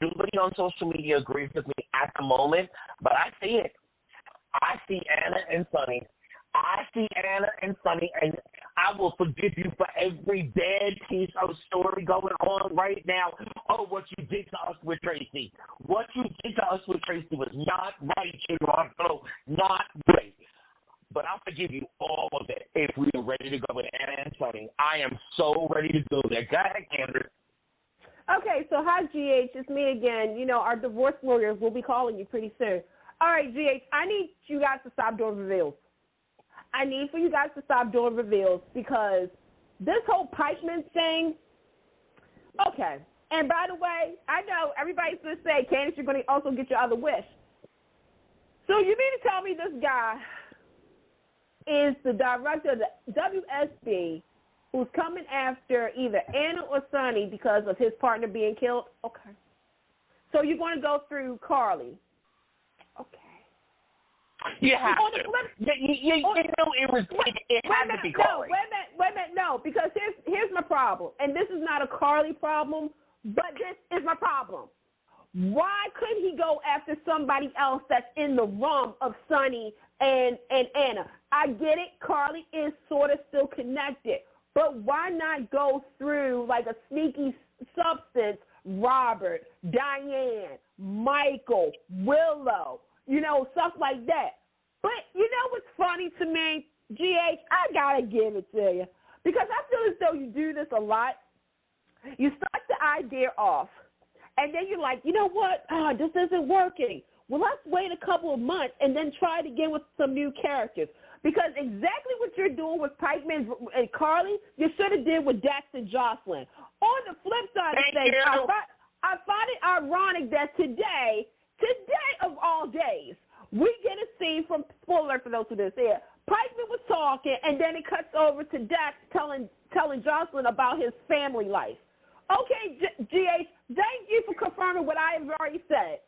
Nobody on social media agrees with me at the moment, but I see it. I see Anna and Sonny. And I will forgive you for every bad piece of story going on right now. Oh, what you did to us with Tracy. What you did to us with Tracy was not right, General. Not right. But I'll forgive you all of it if we are ready to go with Anna and Sonny. I am so ready to go there. Go ahead, Candace. Okay, so hi, GH. It's me again. Our divorce lawyers will be calling you pretty soon. All right, GH, I need you guys to stop doing reveals. I need for you guys to stop doing reveals because this whole Pikeman thing, okay. And by the way, I know everybody's going to say, Candace, you're going to also get your other wish. So you mean to tell me this guy is the director of the WSB who's coming after either Anna or Sonny because of his partner being killed? Okay. So you're going to go through Carly. Okay. You have to. You know it had to be Carly. Wait a minute, no, because here's my problem. And this is not a Carly problem, but this is my problem. Why couldn't he go after somebody else that's in the realm of Sonny and Anna? I get it. Carly is sort of still connected. But why not go through like a sneaky substance, Robert, Diane, Michael, Willow, stuff like that. But you know what's funny to me, GH? I got to give it to you. Because I feel as though you do this a lot. You start the idea off, and then you're like, you know what? This isn't working. Well, let's wait a couple of months and then try it again with some new characters. Because exactly what you're doing with Pikeman and Carly, you should have did with Dax and Jocelyn. On the flip side of things, I find it ironic that today of all days, we get a scene from, spoiler alert for those who didn't see it, Pikeman was talking, and then it cuts over to Dax telling Jocelyn about his family life. Okay, GH, thank you for confirming what I have already said.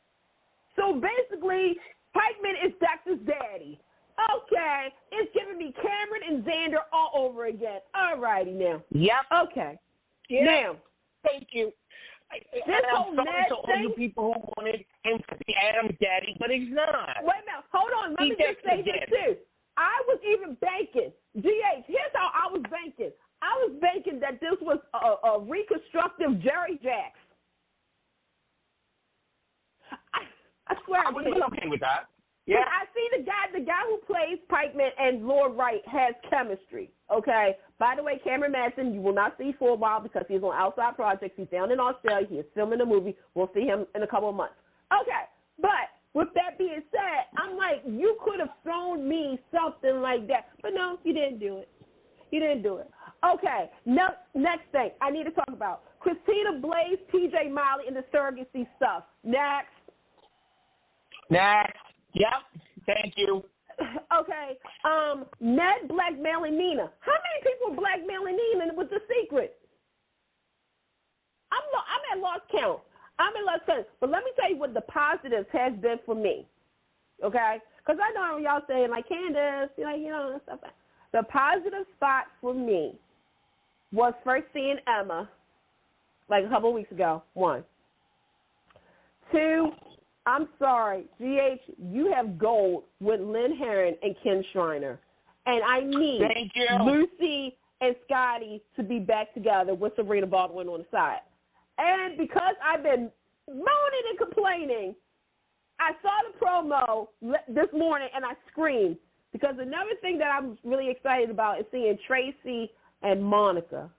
So basically, Pikeman is Dax's daddy. Okay, it's giving me Cameron and Xander all over again. All righty now. Yep. Okay. Yep. Now. Thank you. I'm sorry to all you people who wanted him to be Adam's daddy, but he's not. Wait a minute. Hold on. Let me just say this, too. I was even banking. GH, here's how I was banking. I was banking that this was a reconstructive Jerry Jacks. I swear I would have been okay with that. Yeah. I see the guy who plays Pikeman and Lord Wright has chemistry, okay? By the way, Cameron Madsen, you will not see for a while because he's on outside projects. He's down in Australia. He is filming a movie. We'll see him in a couple of months. Okay, but with that being said, I'm like, you could have thrown me something like that. But no, you didn't do it. You didn't do it. Okay, next thing I need to talk about. Christina Blaze, TJ Miley, and the surrogacy stuff. Next. Yep, thank you. Okay, Ned blackmailing Nina. How many people blackmailing Nina with the secret? I'm at lost count. But let me tell you what the positives has been for me, okay? Because I know y'all saying, like, Candace, and stuff like that. The positive spot for me was first seeing Emma, like a couple of weeks ago, 1. 2, I'm sorry, GH, you have gold with Lynn Herron and Ken Shriner. And I need Lucy and Scotty to be back together with Serena Baldwin on the side. And because I've been moaning and complaining, I saw the promo this morning and I screamed. Because another thing that I'm really excited about is seeing Tracy and Monica.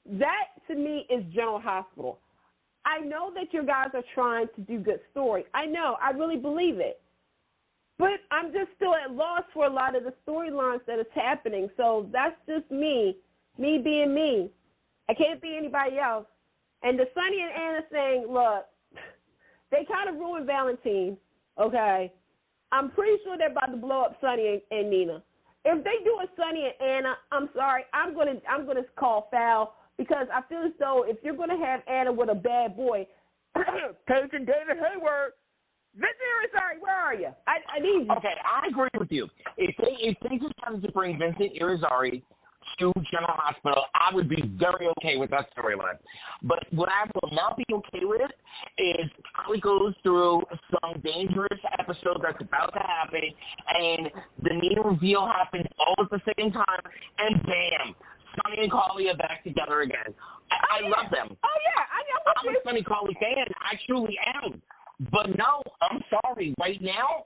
that to me is General Hospital. I know that you guys are trying to do good story. I know. I really believe it. But I'm just still at loss for a lot of the storylines that is happening. So that's just me being me. I can't be anybody else. And the Sonny and Anna thing, look, they kind of ruined Valentine, okay? I'm pretty sure they're about to blow up Sonny and Nina. If they do a Sonny and Anna, I'm sorry, I'm gonna call foul, because I feel as though if you're gonna have Anna with a bad boy, Coach and David Hayward, Vincent Irizarry, where are you? I need you. Okay, I agree with you. If they decided to bring Vincent Irizarry to General Hospital, I would be very okay with that storyline. But what I will not be okay with is Holly goes through some dangerous episode that's about to happen, and the Nina reveal happens all at the same time, and bam, Sonny and Carly are back together again. I love them. Oh, yeah, I know. I'm a Sonny Carly fan. I truly am. But no, I'm sorry. Right now,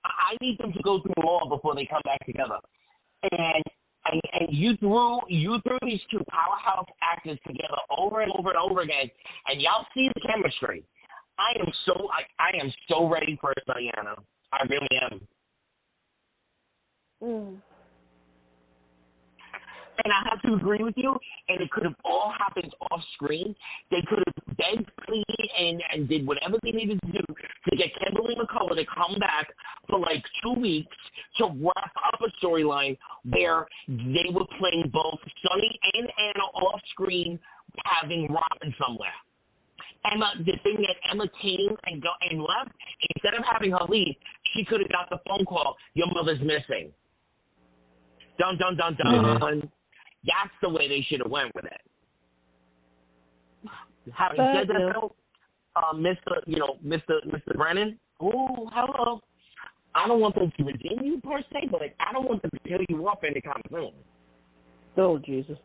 I need them to go through more before they come back together. And you threw these two powerhouse actors together over and over and over again, and y'all see the chemistry. I am so ready for Diana. I really am. And I have to agree with you, and it could have all happened off screen. They could have begged, pleaded, and did whatever they needed to do to get Kimberly McCullough to come back for like 2 weeks to wrap up a storyline where they were playing both Sonny and Anna off screen, having Robin somewhere. Emma, the thing that Emma came and left, instead of having her leave, she could have got the phone call, your mother's missing. Dun, dun, dun, dun. Mm-hmm. That's the way they should have went with it. Having said that, though, Mr. Brennan, oh, hello. I don't want them to redeem you per se, but I don't want them to kill you off anytime soon. Oh, Jesus.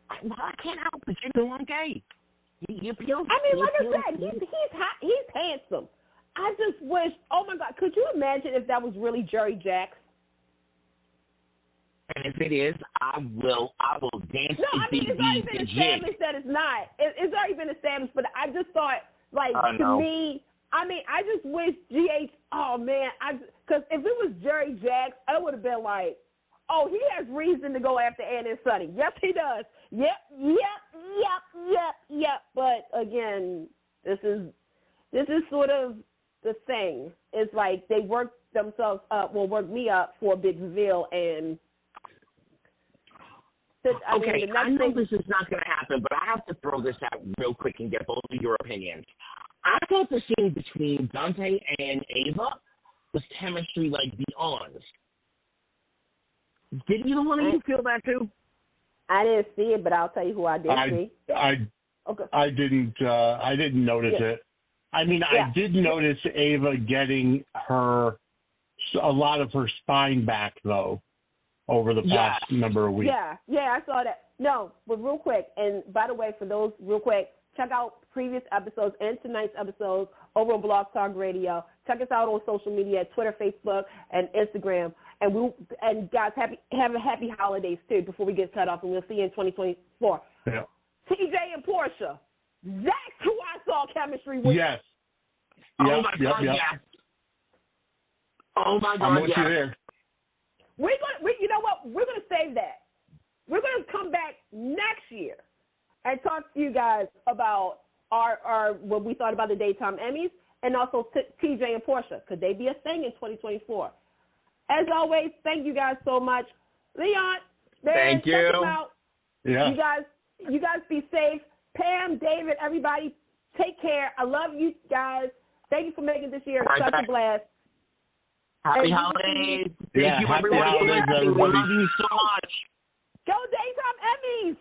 I can't help it. You're doing gay. You feel. I mean, like I said, he's hot, he's handsome. I just wish. Oh my God, could you imagine if that was really Jerry Jacks? And if it is, I will dance. No, I mean, it's already been established that it's not. It's already been established, but I just thought, like, to me, I mean, I just wish GH, oh, man, because if it was Jerry Jacks, I would have been like, oh, he has reason to go after Anna and Sonny. Yes, he does. Yep. But, again, this is sort of the thing. It's like they worked themselves up, worked me up for a big reveal, and I know this is not going to happen, but I have to throw this out real quick and get both of your opinions. I thought the scene between Dante and Ava was chemistry like beyond. Did either one of you feel that too? I didn't see it, but I'll tell you who I did see. I didn't notice it. I mean, I did notice Ava getting a lot of her spine back, though, over the past number of weeks. Yeah, I saw that. No, but real quick, and by the way, for those real quick, check out previous episodes and tonight's episodes over on Blog Talk Radio. Check us out on social media, Twitter, Facebook, and Instagram. And guys, have a happy holidays, too, before we get cut off, and we'll see you in 2024. Yeah. TJ and Portia, that's who I saw chemistry with. Yes. Oh, my God, yes. Oh, my God, I'm with you there. You know what? We're going to save that. We're going to come back next year and talk to you guys about our what we thought about the daytime Emmys, and also TJ and Portia. Could they be a thing in 2024? As always, thank you guys so much. Leon, thank you. Check them out. Yeah. You guys be safe. Pam, David, everybody, take care. I love you guys. Thank you for making this year such a blast. Happy holidays. Yeah, Thank you, happy everybody. holidays, everybody. We love you so much. Go Daytime Emmys.